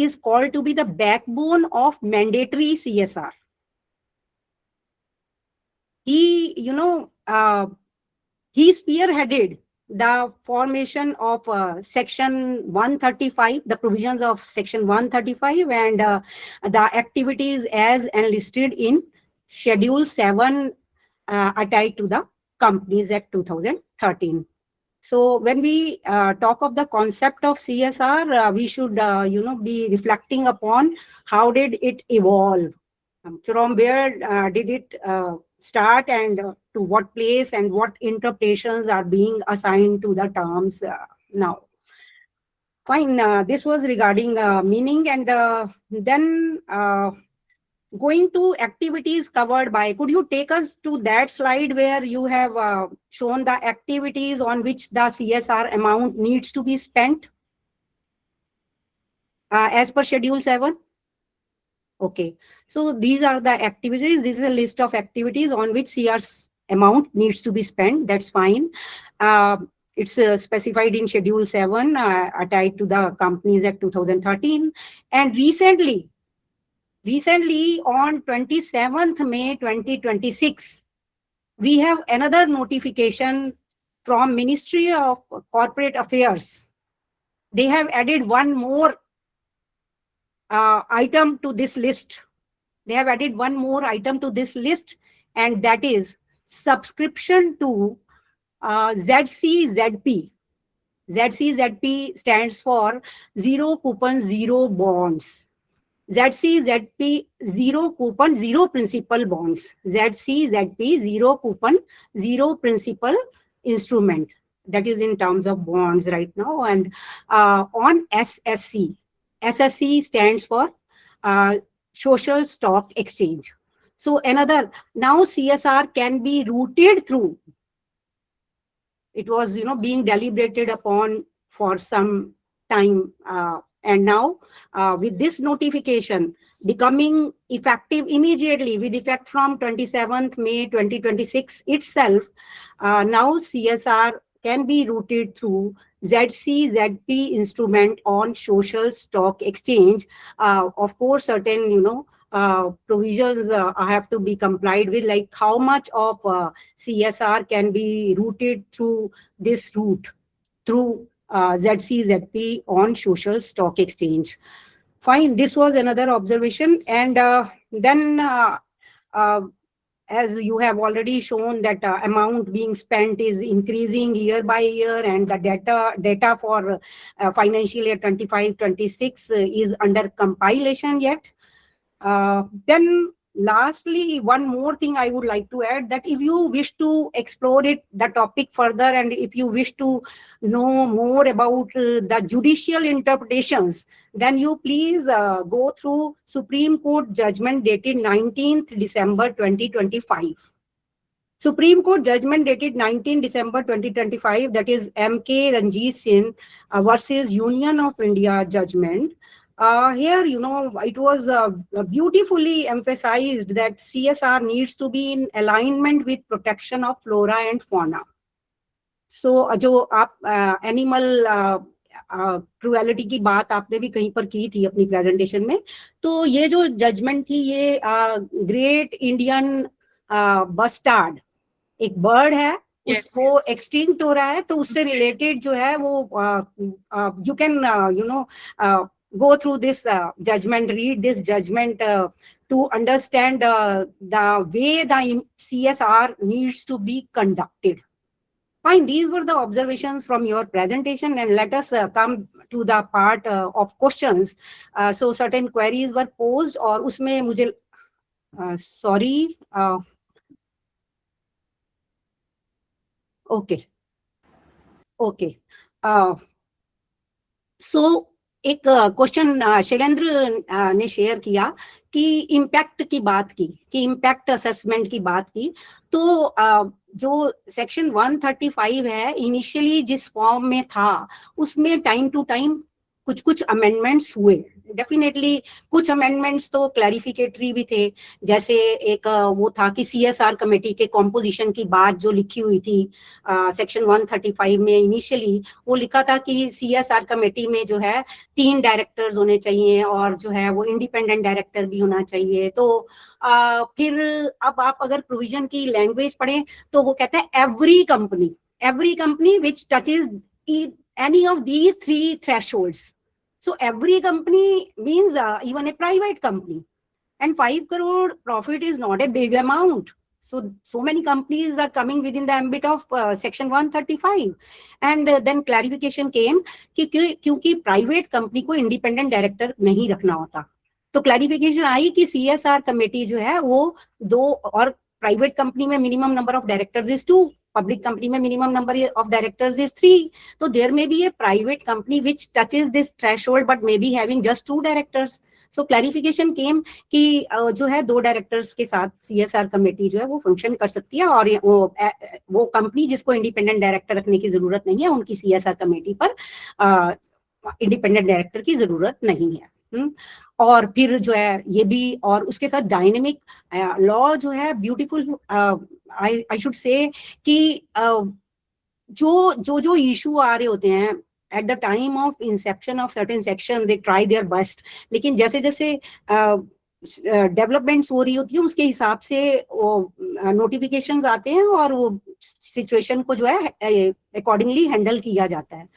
Speaker 2: is called to be the backbone of mandatory CSR. He, he spearheaded the formation of Section 135, the provisions of Section 135, and the activities as enlisted in Schedule 7 attached to the Companies Act 2013. So when we talk of the concept of CSR, we should, be reflecting upon how did it evolve, from where did it start, and to what place, and what interpretations are being assigned to the terms now. Fine. This was regarding meaning, and then going to activities covered by, could you take us to that slide where you have shown the activities on which the CSR amount needs to be spent as per Schedule 7? Okay, so these are the activities. This is a list of activities on which CSR amount needs to be spent. That's fine. It's specified in Schedule 7 attached to the Companies Act 2013. And recently on 27th May 2026, we have another notification from Ministry of Corporate Affairs. They have added one more item to this list. They have added one more item to this list, and that is subscription to ZCZP. ZCZP stands for Zero Coupon Zero Bonds. ZCZP Zero Coupon Zero Principal Bonds. ZCZP Zero Coupon Zero Principal Instrument. That is in terms of bonds right now. And on SSC. SSC stands for Social Stock Exchange. So another, now CSR can be routed through. It was, being deliberated upon for some time. And now with this notification becoming effective immediately with effect from 27th May 2026 itself, now CSR can be routed through ZCZP instrument on Social Stock Exchange. Of course, certain, provisions have to be complied with, like how much of CSR can be routed through this route, through ZCZP on Social Stock Exchange. Fine, this was another observation. And then as you have already shown that amount being spent is increasing year by year, and the data for financial year 25-26 is under compilation yet. Then lastly, one more thing I would like to add, that if you wish to explore the topic further, and if you wish to know more about the judicial interpretations, then you please go through Supreme Court judgment dated 19th December 2025. Supreme Court judgment dated 19 December 2025, that is M.K. Ranjit Singh versus Union of India judgment. Here, it was beautifully emphasized that CSR needs to be in alignment with protection of flora and fauna. So, जो आप animal cruelty की बात आपने भी कहीं पर की थी अपनी presentation में, तो ये जो judgment थी, ये Great Indian Bustard, एक bird है, उसको extinct हो रहा है, तो उससे related जो है वो you can go through this judgment, read this judgment to understand the way the CSR needs to be conducted. Fine, these were the observations from your presentation, and let us come to the part of questions. So certain queries were posed, और उसमें मुझे sorry, okay. So एक question Shailendra ने share किया कि impact की बात की, कि इम्पैक्ट असेसमेंट की बात की, तो जो सेक्शन 135 है इनिशियली जिस फॉर्म में था उसमें टाइम टू टाइम कुछ अमेंडमेंट्स हुए। डेफिनेटली कुछ अमेंडमेंट्स तो क्लैरिफिकेटरी भी थे, जैसे एक वो था कि CSR कमेटी के कॉम्पोजिशन की बात जो लिखी हुई थी सेक्शन 135 में, इनिशियली वो लिखा था कि CSR कमेटी में जो है 3 डायरेक्टर्स होने चाहिए और जो है वो इंडिपेंडेंट डायरेक्टर भी होना चाहिए। तो फिर अब आप अगर प्रोविजन की लैंग्वेज पढ़ें तो वो कहता है every company which touches any of these 3 thresholds. So every company means even a private company, and 5 crore profit is not a big amount. So many companies are coming within the ambit of section 135, and then clarification came कि क्योंकि private company को independent director नहीं रखना होता, तो clarification आई कि CSR committee जो है वो 2, और प्राइवेट कंपनी में minimum number of directors is 2, public company में minimum number of directors is 3. तो there may be a private company which touches this threshold but may be having just 2 directors. So clarification came कि जो है 2 directors के साथ CSR committee जो है वो फंक्शन कर सकती है, और वो कंपनी जिसको इंडिपेंडेंट डायरेक्टर रखने की जरूरत नहीं है उनकी CSR कमेटी पर इंडिपेंडेंट डायरेक्टर की जरूरत नहीं है. और फिर जो है ये भी, और उसके साथ डायनेमिक लॉ जो है ब्यूटीफुल, आई शुड से कि जो इशू आ रहे होते हैं at the time of Inception of certain section they try their best, लेकिन जैसे जैसे डेवलपमेंट्स हो रही होती है उसके हिसाब से वो नोटिफिकेशंस आते हैं और वो सिचुएशन को जो है अकॉर्डिंगली हैंडल किया जाता है.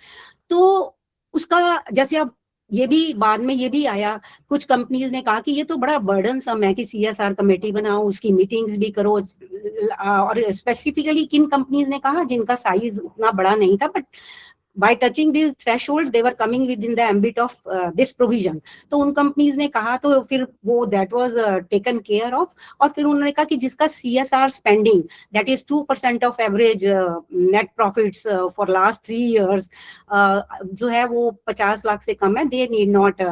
Speaker 2: तो उसका जैसे अब ये भी बाद में ये भी आया, कुछ कंपनीज ने कहा कि ये तो बड़ा बर्डनसम है कि CSR कमेटी बनाओ, उसकी मीटिंग्स भी करो, और स्पेसिफिकली किन कंपनीज ने कहा जिनका साइज उतना बड़ा नहीं था, but by touching these thresholds they were coming within the ambit of this provision. तो उन कंपनीज ने कहा, तो फिर वो that was taken care of, और फिर उन्होंने कहा कि जिसका CSR spending that is 2% of average net profits for last 3 years जो है वो 50 लाख से कम है, they need not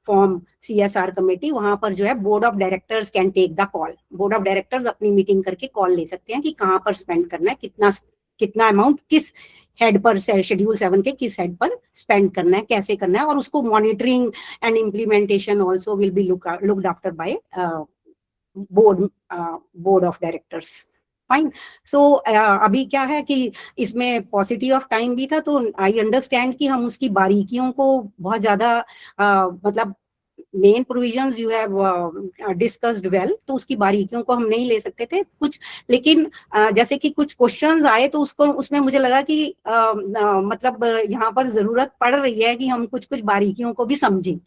Speaker 2: form CSR committee. वहां पर जो है board of directors can take the call. Board of directors अपनी मीटिंग करके कॉल ले सकते हैं कि कहाँ पर स्पेंड करना है, कितना अमाउंट किस हेड पर, शेड्यूल 7 के किस हेड पर स्पेंड करना है, कैसे करना है, और उसको monitoring and implementation also will be looked after by board of directors. Fine. So अभी क्या है कि इसमें पॉसिटी ऑफ टाइम भी था, तो आई अंडरस्टैंड कि हम उसकी बारीकियों को बहुत ज्यादा मतलब main provisions you have discussed well, तो उसकी बारीकियों को हम नहीं ले सकते थे कुछ, लेकिन जैसे कि कुछ क्वेश्चंस आए तो उसमें मुझे लगा कि मतलब यहाँ पर जरूरत पड़ रही है कि हम कुछ बारीकियों को भी समझें.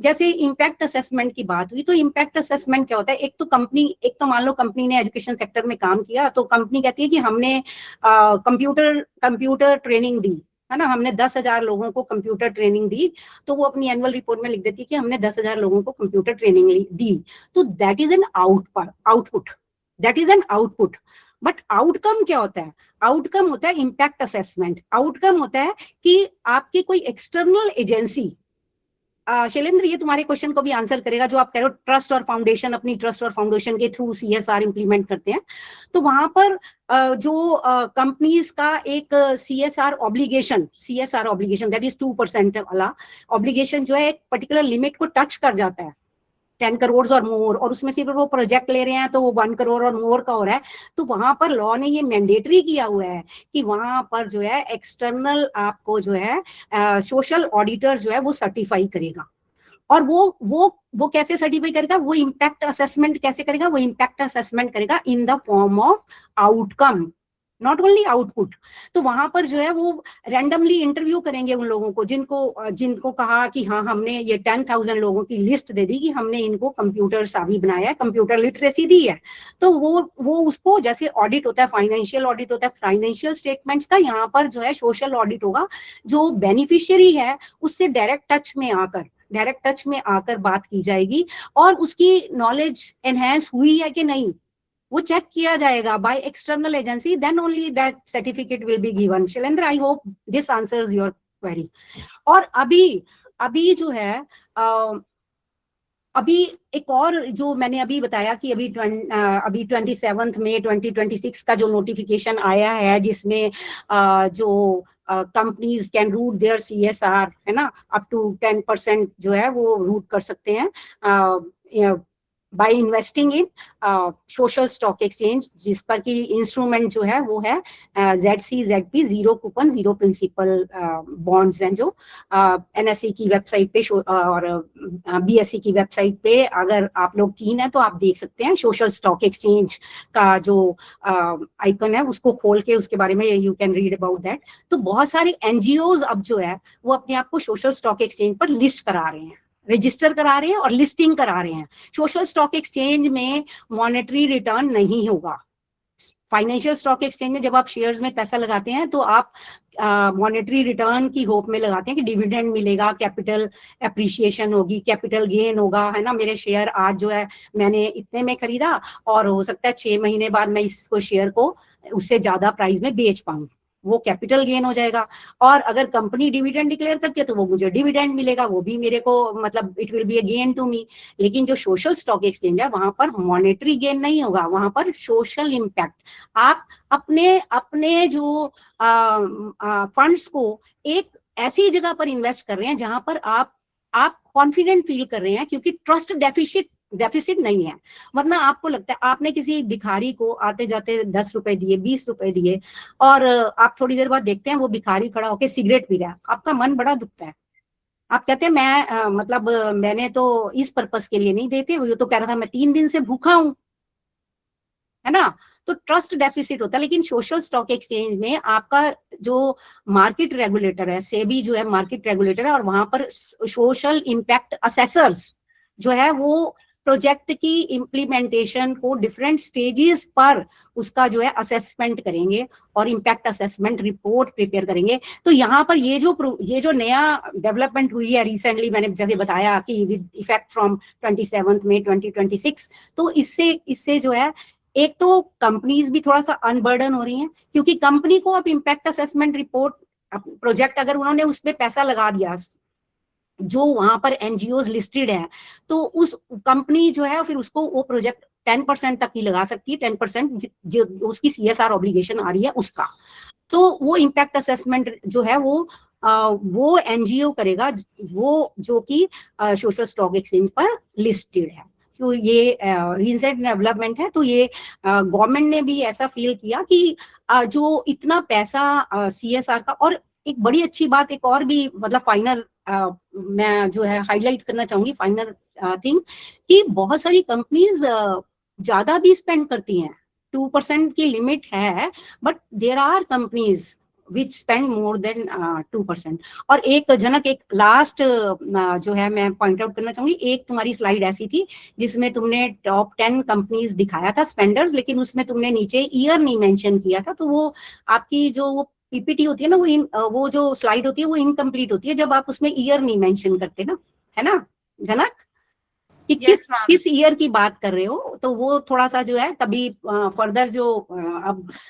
Speaker 2: जैसे इम्पैक्ट असेसमेंट की बात हुई, तो इम्पैक्ट असेसमेंट क्या होता है? एक तो मान लो कंपनी ने एजुकेशन सेक्टर में काम किया, तो कंपनी कहती है कि हमने कंप्यूटर ट्रेनिंग दी, है ना, हमने 10,000 लोगों को कंप्यूटर ट्रेनिंग दी, तो वो अपनी एनुअल रिपोर्ट में लिख देती है कि हमने 10,000 लोगों को कंप्यूटर ट्रेनिंग दी. तो that is an output. But outcome क्या होता है? आउटकम होता है इम्पैक्ट असेसमेंट. आउटकम होता है कि आपकी कोई एक्सटर्नल एजेंसी, शैलेंद्र ये तुम्हारे क्वेश्चन को भी आंसर करेगा, जो आप कह रहे हो ट्रस्ट और फाउंडेशन, अपनी ट्रस्ट और फाउंडेशन के थ्रू CSR इंप्लीमेंट करते हैं, तो वहां पर जो कंपनीज का एक CSR ऑब्लिगेशन दैट इज 2% वाला ऑब्लिगेशन जो है एक पर्टिकुलर लिमिट को टच कर जाता है, 10 करोड़ और मोर, और उसमें से वो प्रोजेक्ट ले रहे हैं तो वो 1 करोड़ और मोर का हो रहा है, तो वहां पर लॉ ने ये मैंडेटरी किया हुआ है कि वहां पर जो है एक्सटर्नल आपको जो है सोशल ऑडिटर जो है वो सर्टिफाई करेगा. और वो कैसे सर्टिफाई करेगा? वो इम्पैक्ट असेसमेंट कैसे करेगा? वो इम्पैक्ट असेसमेंट करेगा in the form of outcome. Not only output. तो वहां पर जो है वो रैंडमली इंटरव्यू करेंगे उन लोगों को जिनको कहा कि हाँ हमने ये 10,000 लोगों की लिस्ट दे दी कि हमने इनको कंप्यूटर सावी बनाया है, कंप्यूटर लिटरेसी दी है। तो वो उसको जैसे ऑडिट होता है, फाइनेंशियल ऑडिट होता है, फाइनेंशियल स्टेटमेंट्स का, यहाँ पर जो है सोशल ऑडिट होगा। जो बेनिफिशियरी है उससे डायरेक्ट टच में आकर बात की जाएगी और उसकी नॉलेज एनहेंस हुई है कि नहीं वो चेक किया जाएगा by external agency, then only that certificate will be given. Shailendra, I hope this answers your query. और अभी जो है अभी एक और जो मैंने अभी बताया कि अभी 27 मई 2026 का जो नोटिफिकेशन आया है जिसमें जो companies can route their CSR, है ना, अप टू 10% जो है वो रूट कर सकते हैं by investing in social stock exchange, जिस पर की इंस्ट्रूमेंट जो है वो है ZCZP, zero coupon zero principal bonds हैं, जो NSE की वेबसाइट पे और BSE की वेबसाइट पे अगर आप लोग कीन है तो आप देख सकते हैं। सोशल स्टॉक एक्सचेंज का जो आइकन है उसको खोल के उसके बारे में you can read about that. तो बहुत सारे NGOs अब जो है वो अपने आप को सोशल स्टॉक एक्सचेंज पर लिस्ट करा रहे हैं, रजिस्टर करा रहे हैं और लिस्टिंग करा रहे हैं। सोशल स्टॉक एक्सचेंज में मॉनेटरी रिटर्न नहीं होगा। फाइनेंशियल स्टॉक एक्सचेंज में जब आप शेयर्स में पैसा लगाते हैं तो आप मॉनेटरी रिटर्न की होप में लगाते हैं कि डिविडेंड मिलेगा, कैपिटल एप्रिसिएशन होगी, कैपिटल गेन होगा, है ना। मेरे शेयर आज जो है मैंने इतने में खरीदा और हो सकता है 6 महीने बाद मैं इसको शेयर को उससे ज्यादा प्राइस में बेच पाऊं, वो कैपिटल गेन हो जाएगा। और अगर कंपनी डिविडेंड डिक्लेयर करती है तो वो मुझे डिविडेंड मिलेगा, वो भी मेरे को मतलब it will be a gain to me. लेकिन जो सोशल स्टॉक एक्सचेंज है वहां पर मॉनेटरी गेन नहीं होगा, वहां पर सोशल इम्पैक्ट। आप अपने जो फंड्स को एक ऐसी जगह पर इन्वेस्ट कर रहे हैं जहां पर आप कॉन्फिडेंट फील कर रहे हैं, क्योंकि ट्रस्ट डेफिसिट नहीं है। वरना आपको लगता है आपने किसी भिखारी को आते जाते 10 रुपए दिए, 20 रुपए दिए और आप थोड़ी देर बाद देखते हैं वो भिखारी खड़ा होकर सिगरेट पी रहा है, आपका मन बड़ा दुखता है। आप कहते हैं मैंने तो इस पर्पस के लिए नहीं देते, वो तो कह रहा था मैं 3 दिन से भूखा हूं, है ना। तो ट्रस्ट डेफिसिट होता है। लेकिन सोशल स्टॉक एक्सचेंज में आपका जो मार्केट रेगुलेटर है, सेबी जो है मार्केट रेगुलेटर है, और वहां पर सोशल इम्पैक्ट असेसर्स जो है वो प्रोजेक्ट की इम्प्लीमेंटेशन को डिफरेंट स्टेजेस पर उसका जो है असेसमेंट करेंगे और इम्पैक्ट असेसमेंट रिपोर्ट प्रिपेयर करेंगे। तो यहाँ पर ये जो नया डेवलपमेंट हुई है रिसेंटली, मैंने जैसे बताया कि विद इफेक्ट फ्रॉम 27 मई 2026, तो इससे जो है एक तो कंपनीज भी थोड़ा सा अनबर्डन हो रही हैं, क्योंकि कंपनी को अब इम्पैक्ट असेसमेंट रिपोर्ट प्रोजेक्ट अगर उन्होंने उस पर पैसा लगा दिया, जो वहां पर NGOs लिस्टेड है, तो उस कंपनी जो है फिर उसको वो प्रोजेक्ट 10% तक ही लगा सकती है, 10% जो उसकी CSR ऑब्लिगेशन आ रही है उसका। तो वो इम्पैक्ट असेसमेंट जो है वो NGO करेगा, वो जो कि सोशल स्टॉक एक्सचेंज पर लिस्टेड है। तो ये रिसेंट डेवलपमेंट है। तो ये गवर्नमेंट ने भी ऐसा फील किया कि जो इतना पैसा CSR का, और एक बड़ी अच्छी बात एक और भी मतलब फाइनल मैं जो है हाईलाइट करना चाहूंगी, फाइनल थिंग, कि बहुत सारी कंपनीज ज्यादा भी स्पेंड करती हैं, 2% की लिमिट है, but there are companies which spend more than 2%। और एक लास्ट जो है मैं पॉइंट आउट करना चाहूंगी, एक तुम्हारी स्लाइड ऐसी थी जिसमें तुमने टॉप 10 कंपनीज दिखाया था स्पेंडर्स, लेकिन उसमें तुमने नीचे ईयर नहीं मेंशन किया था। तो वो आपकी जो PPT होती है ना, वो जो स्लाइड होती है वो इनकम्प्लीट होती है जब आप उसमें ईयर नहीं मेंशन करते ना, है ना जनक, कि किस ईयर की बात कर रहे हो। तो वो थोड़ा सा जो है कभी फर्दर जो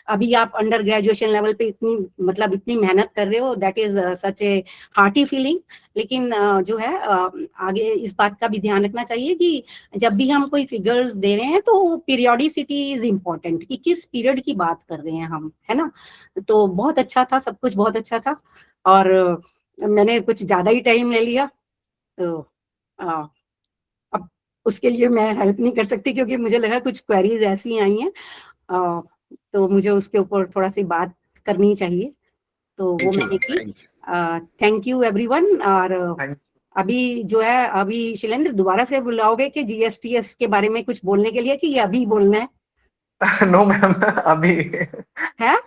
Speaker 2: अभी आप अंडर ग्रेजुएशन लेवल पे इतनी मेहनत कर रहे हो, that is such A hearty feeling. लेकिन जो है आगे इस बात का भी ध्यान रखना चाहिए कि जब भी हम कोई फिगर्स दे रहे हैं तो पीरियोडिसिटी इज इम्पोर्टेंट, कि किस पीरियड की बात कर रहे हैं हम, है ना। तो बहुत अच्छा था, सब कुछ बहुत अच्छा था, और मैंने कुछ ज्यादा ही टाइम ले लिया, तो अब उसके लिए मैं हेल्प नहीं कर सकती, क्योंकि मुझे लगा कुछ क्वेरीज ऐसी आई हैं तो मुझे उसके ऊपर थोड़ा सी बात करनी चाहिए, तो वो मैंने की। Thank you everyone. और अभी जो है अभी शैलेंद्र दोबारा से बुलाओगे कि GSTS के बारे में कुछ बोलने के लिए, कि ये अभी बोलना है?
Speaker 1: नो मैम, अभी
Speaker 2: है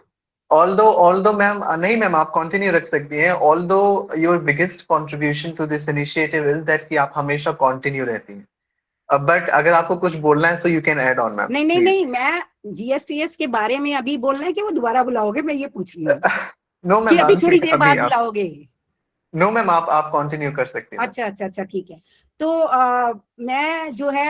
Speaker 1: although मैम नहीं मैम आप कंटिन्यू रख सकती हैं. Although your biggest contribution to this initiative is that कि आप हमेशा कंटिन्यू रहती हैं. बट अगर आपको कुछ बोलना है, so you can add on ma'am.
Speaker 2: नहीं नहीं नहीं, मैं GSTS के बारे में अभी बोलना है कि वो दोबारा बुलाओगे, मैं ये पूछ रही हूँ
Speaker 1: नो
Speaker 2: कि
Speaker 1: मैम,
Speaker 2: अभी थोड़ी देर बाद बुलाओगे.
Speaker 1: नो मैम, आप कंटिन्यू कर सकती हैं.
Speaker 2: अच्छा अच्छा अच्छा, ठीक है. तो मैं जो है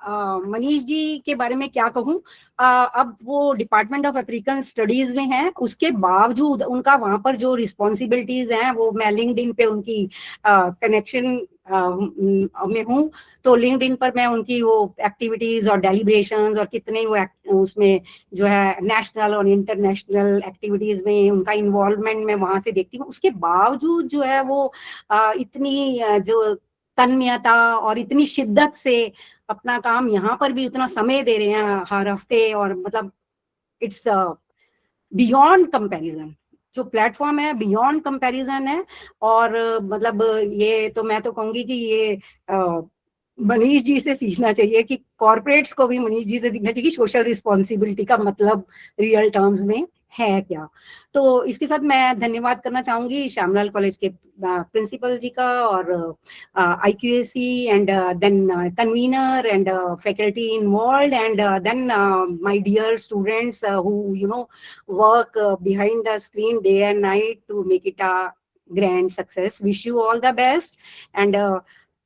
Speaker 2: मनीष जी के बारे में क्या कहूँ. अब वो डिपार्टमेंट ऑफ अफ्रीकन स्टडीज में हैं, उसके बावजूद उनका वहां पर जो रिस्पॉन्सिबिलिटीज हैं, वो मैं लिंक्डइन पे उनकी कनेक्शन में हूँ. तो लिंक्डइन पर मैं उनकी वो एक्टिविटीज और डेलिब्रेशंस और कितने वो उसमें जो है नेशनल और इंटरनेशनल एक्टिविटीज में उनका इन्वॉल्वमेंट मैं वहां से देखती हूँ. उसके बावजूद जो है वो इतनी जो तन्मयता और इतनी शिद्दत से अपना काम यहाँ पर भी उतना समय दे रहे हैं हर हफ्ते. और मतलब इट्स बियॉन्ड कंपैरिजन. जो प्लेटफॉर्म है बियॉन्ड कंपैरिजन है. और मतलब ये तो मैं तो कहूंगी कि ये मनीष जी से सीखना चाहिए, कि कॉर्पोरेट्स को भी मनीष जी से सीखना चाहिए कि सोशल रिस्पॉन्सिबिलिटी का मतलब रियल टर्म्स में है क्या. तो इसके साथ मैं धन्यवाद करना चाहूंगी श्यामलाल कॉलेज के प्रिंसिपल जी का, और IQAC and then convener and faculty involved, and then my dear students who you know work behind the screen day and night to make it a grand success. Wish you all the best. And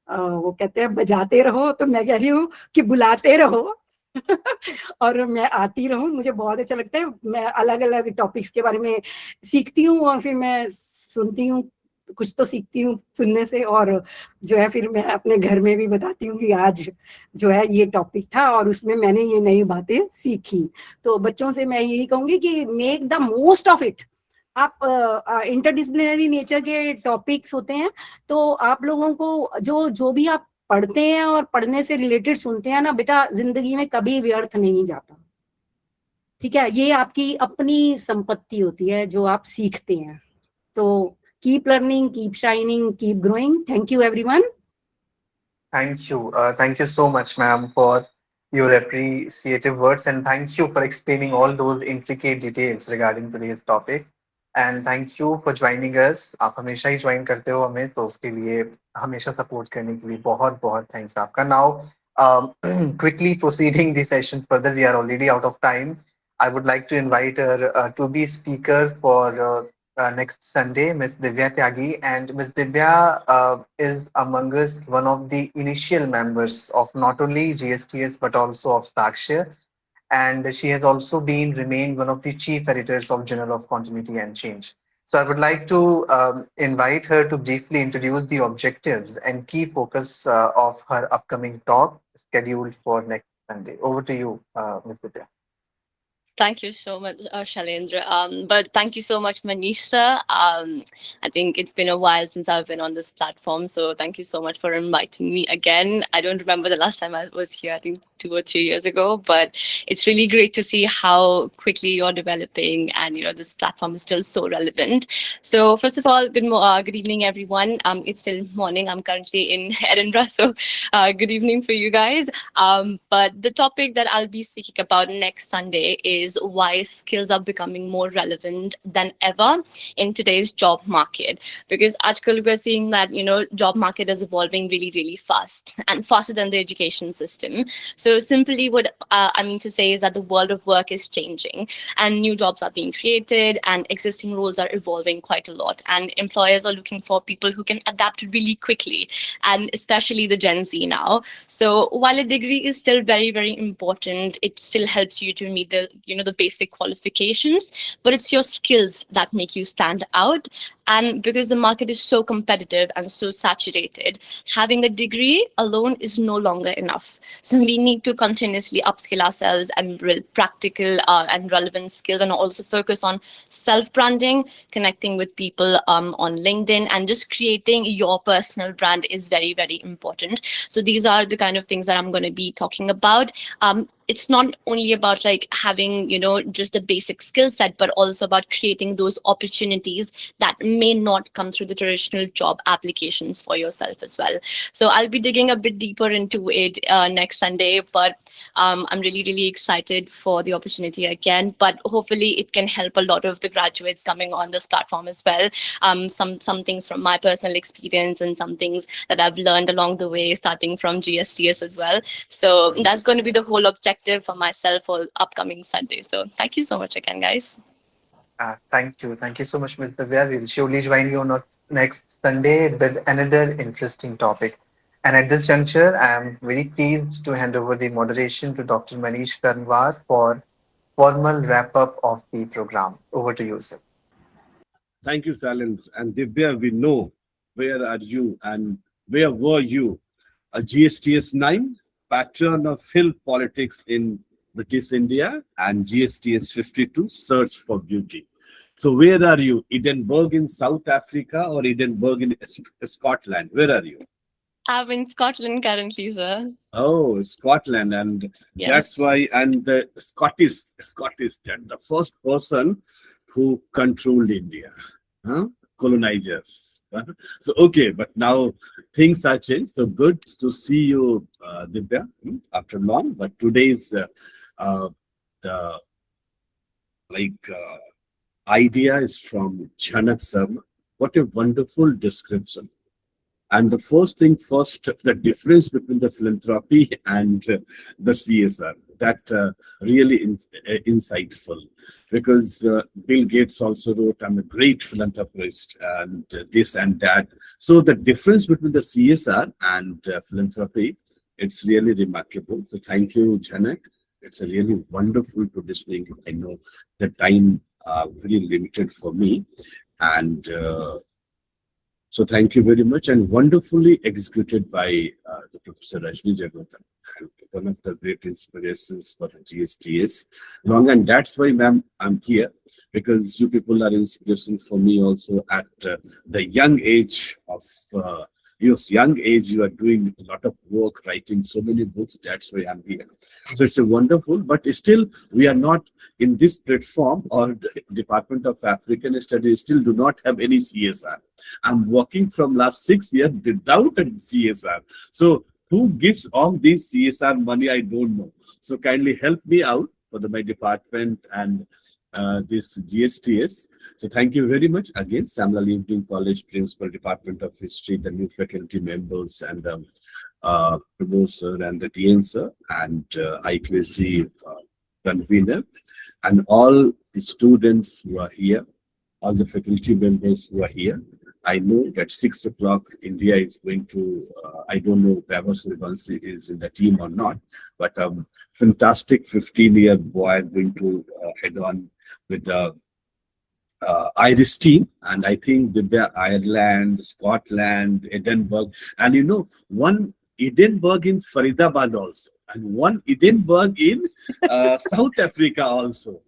Speaker 2: वो कहते हैं बजाते रहो, तो मैं कह रही हूँ कि बुलाते रहो और मैं आती रहूं. मुझे बहुत अच्छा लगता है. मैं अलग अलग टॉपिक्स के बारे में सीखती हूँ और फिर मैं सुनती हूँ, कुछ तो सीखती हूँ सुनने से, और जो है फिर मैं अपने घर में भी बताती हूँ कि आज जो है ये टॉपिक था और उसमें मैंने ये नई बातें सीखी. तो बच्चों से मैं यही कहूंगी कि make the most of it. आप इंटरडिसिप्लिनरी नेचर के टॉपिक्स होते हैं, तो आप लोगों को जो भी आप पढ़ते हैं और पढ़ने से रिलेटेड सुनते हैं ना बेटा, जिंदगी में कभी व्यर्थ नहीं जाता. ठीक है, ये आपकी अपनी संपत्ति होती है जो आप सीखते हैं. तो keep learning, keep shining, keep growing. Thank you everyone.
Speaker 1: Thank you so much, ma'am, for your appreciative words, and thank you for explaining all those intricate details regarding today's topic. And thank you for joining us. आप हमेशा ही join करते हो हमें, तो उसके लिए हमेशा support करने के लिए बहुत बहुत थैंक्स आपका. Now, quickly proceeding the session further, we are already out of time. I would like to invite our to-be speaker for next Sunday, Ms. Divya Tyagi. And Ms. Divya is among us one of the initial members of not only GSTS but also of Sakshya. And she has also remained one of the chief editors of Journal of Continuity and Change. So I would like to invite her to briefly introduce the objectives and key focus of her upcoming talk scheduled for next Sunday. Over to you, Ms. Divya.
Speaker 5: Thank you so much, Shailendra. But thank you so much, Manish sir. I think it's been a while since I've been on this platform, so thank you so much for inviting me again. I don't remember the last time I was here, I think 2 or 3 years ago, but it's really great to see how quickly you're developing, and this platform is still so relevant. So first of all, good evening, everyone. It's still morning. I'm currently in Edinburgh, so good evening for you guys. But the topic that I'll be speaking about next Sunday is why skills are becoming more relevant than ever in today's job market. Because actually we're seeing that, job market is evolving really, really fast, and faster than the education system. So simply what I mean to say is that the world of work is changing, and new jobs are being created, and existing roles are evolving quite a lot. And employers are looking for people who can adapt really quickly, and especially the Gen Z now. So while a degree is still very, very important, it still helps you to meet the basic qualifications, but it's your skills that make you stand out. And because the market is so competitive and so saturated, having a degree alone is no longer enough. So we need to continuously upskill ourselves and build practical and relevant skills, and also focus on self-branding, connecting with people on LinkedIn, and just creating your personal brand is very, very important. So these are the kind of things that I'm going to be talking about. It's not only about having, just the basic skill set, but also about creating those opportunities that may not come through the traditional job applications for yourself as well. So I'll be digging a bit deeper into it next Sunday, but I'm really, really excited for the opportunity again. But hopefully it can help a lot of the graduates coming on this platform as well. Some things from my personal experience and some things that I've learned along the way, starting from GSTS as well. So that's going to be the whole objective for myself for upcoming Sunday. So thank you so much again, guys.
Speaker 1: Thank you. Thank you so much, Ms. Divya. We'll surely join you on next Sunday with another interesting topic. And at this juncture, I am very pleased to hand over the moderation to Dr. Manish Karnwar for formal wrap-up of the program. Over to you, sir.
Speaker 4: Thank you, Salin. And Divya, we know where are you and where were you? A GSTS 9, pattern of Hill politics in British India, and GSTS 52, search for beauty. So where are you? Edinburgh in South Africa or Edinburgh in Scotland? Where are you?
Speaker 5: I'm in Scotland currently, sir.
Speaker 4: Oh, Scotland. And
Speaker 5: Yes.
Speaker 4: that's why, and the Scottish, that the first person who controlled India, colonizers. So, okay, but now things are changed. So good to see you, Divya, after long. But today's the idea is from Janak Sharma. What a wonderful description. And the first thing first, the difference between the philanthropy and the CSR, that really insightful. Because Bill Gates also wrote, I'm a great philanthropist and this and that. So the difference between the CSR and philanthropy, it's really remarkable. So thank you, Janak. It's a really wonderful to listening. I know the time very limited for me. And so thank you very much, and wonderfully executed by the Professor Rajni Jagothan, one of the great inspirations for the GSTS. Long, and that's why, ma'am, I'm here, because you people are inspiration for me also at the young age of you are doing a lot of work, writing so many books. That's why I'm here. So it's a wonderful, but still we are not in this platform, or the Department of African Studies still do not have any CSR. I'm working from last 6 years without a CSR. So who gives all this CSR money? I don't know. So kindly help me out for my department and this GSTS. So thank you very much again, Samlal Evening College Principal, Department of History, the new faculty members, and professor and the DN sir, and IQAC convener, and all the students who are here, all the faculty members who are here. I know that 6 o'clock India is going to, I don't know if Baba Suryavanshi is in the team or not, but fantastic 15-year boy going to head on with the Irish team. And I think the Ireland, Scotland, Edinburgh, and one Edinburgh in Faridabad also, and one Edinburgh in South Africa also.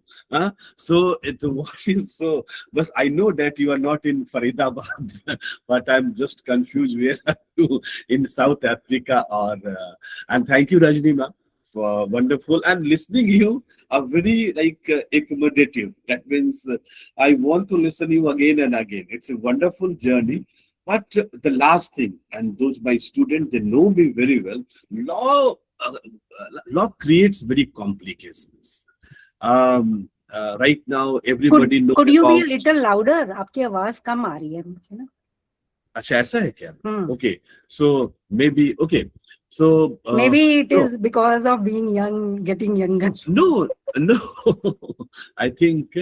Speaker 4: So what is so? But I know that you are not in Faridabad, but I'm just confused where are you in South Africa or? And thank you, Rajni ma'am, for wonderful, and listening you are very accommodative. That means I want to listen you again and again. It's a wonderful journey. But the last thing, and those my students, they know me very well. Law creates very complications. Right now, everybody knows.
Speaker 2: Could you be a little louder? आपकी आवाज कम आ रही है मुझे ना.
Speaker 4: अच्छा ऐसा है क्या? Okay, so maybe okay. So
Speaker 2: maybe it is because of being young, getting younger.
Speaker 4: No. I think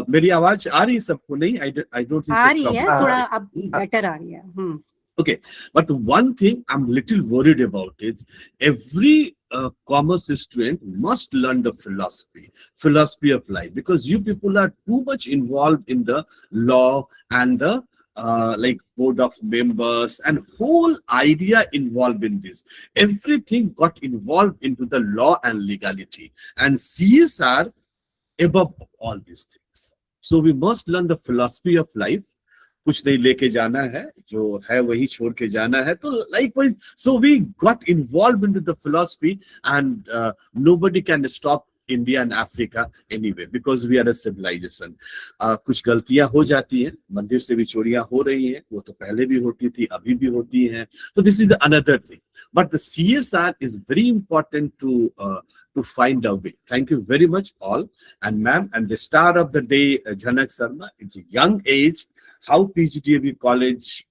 Speaker 4: मेरी आवाज आ रही है सबको नहीं? I don't think.
Speaker 2: आ रही है, थोड़ा अब better आ रही है.
Speaker 4: Okay, but one thing I'm little worried about is every commerce student must learn the philosophy of life, because you people are too much involved in the law and the board of members and whole idea involved in this. Everything got involved into the law and legality, and CSR above all these things. So we must learn the philosophy of life. कुछ नहीं लेके जाना है, जो है वही छोड़ के जाना है. तो likewise, so we got involved into the philosophy, and nobody can stop India and Africa anyway, because we are a civilization. कुछ गलतियां हो जाती हैं, मंदिर से भी चोरियां हो रही हैं, वो तो पहले भी होती थी, अभी भी होती हैं. So this is another thing. But the CSR is very important to find a way. Thank you very much all. And ma'am, and the star of the day, Jhanak Sharma, it's a young age. How PGTAB College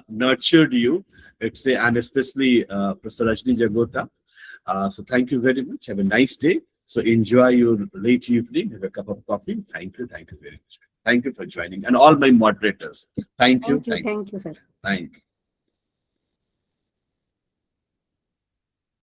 Speaker 4: nurtured you, and especially Professor Rajni Jagota. So thank you very much. Have a nice day. So enjoy your late evening. Have a cup of coffee. Thank you. Thank you very much. Thank you for joining. And all my moderators. Thank you.
Speaker 2: Thank you, sir.
Speaker 4: Thank you.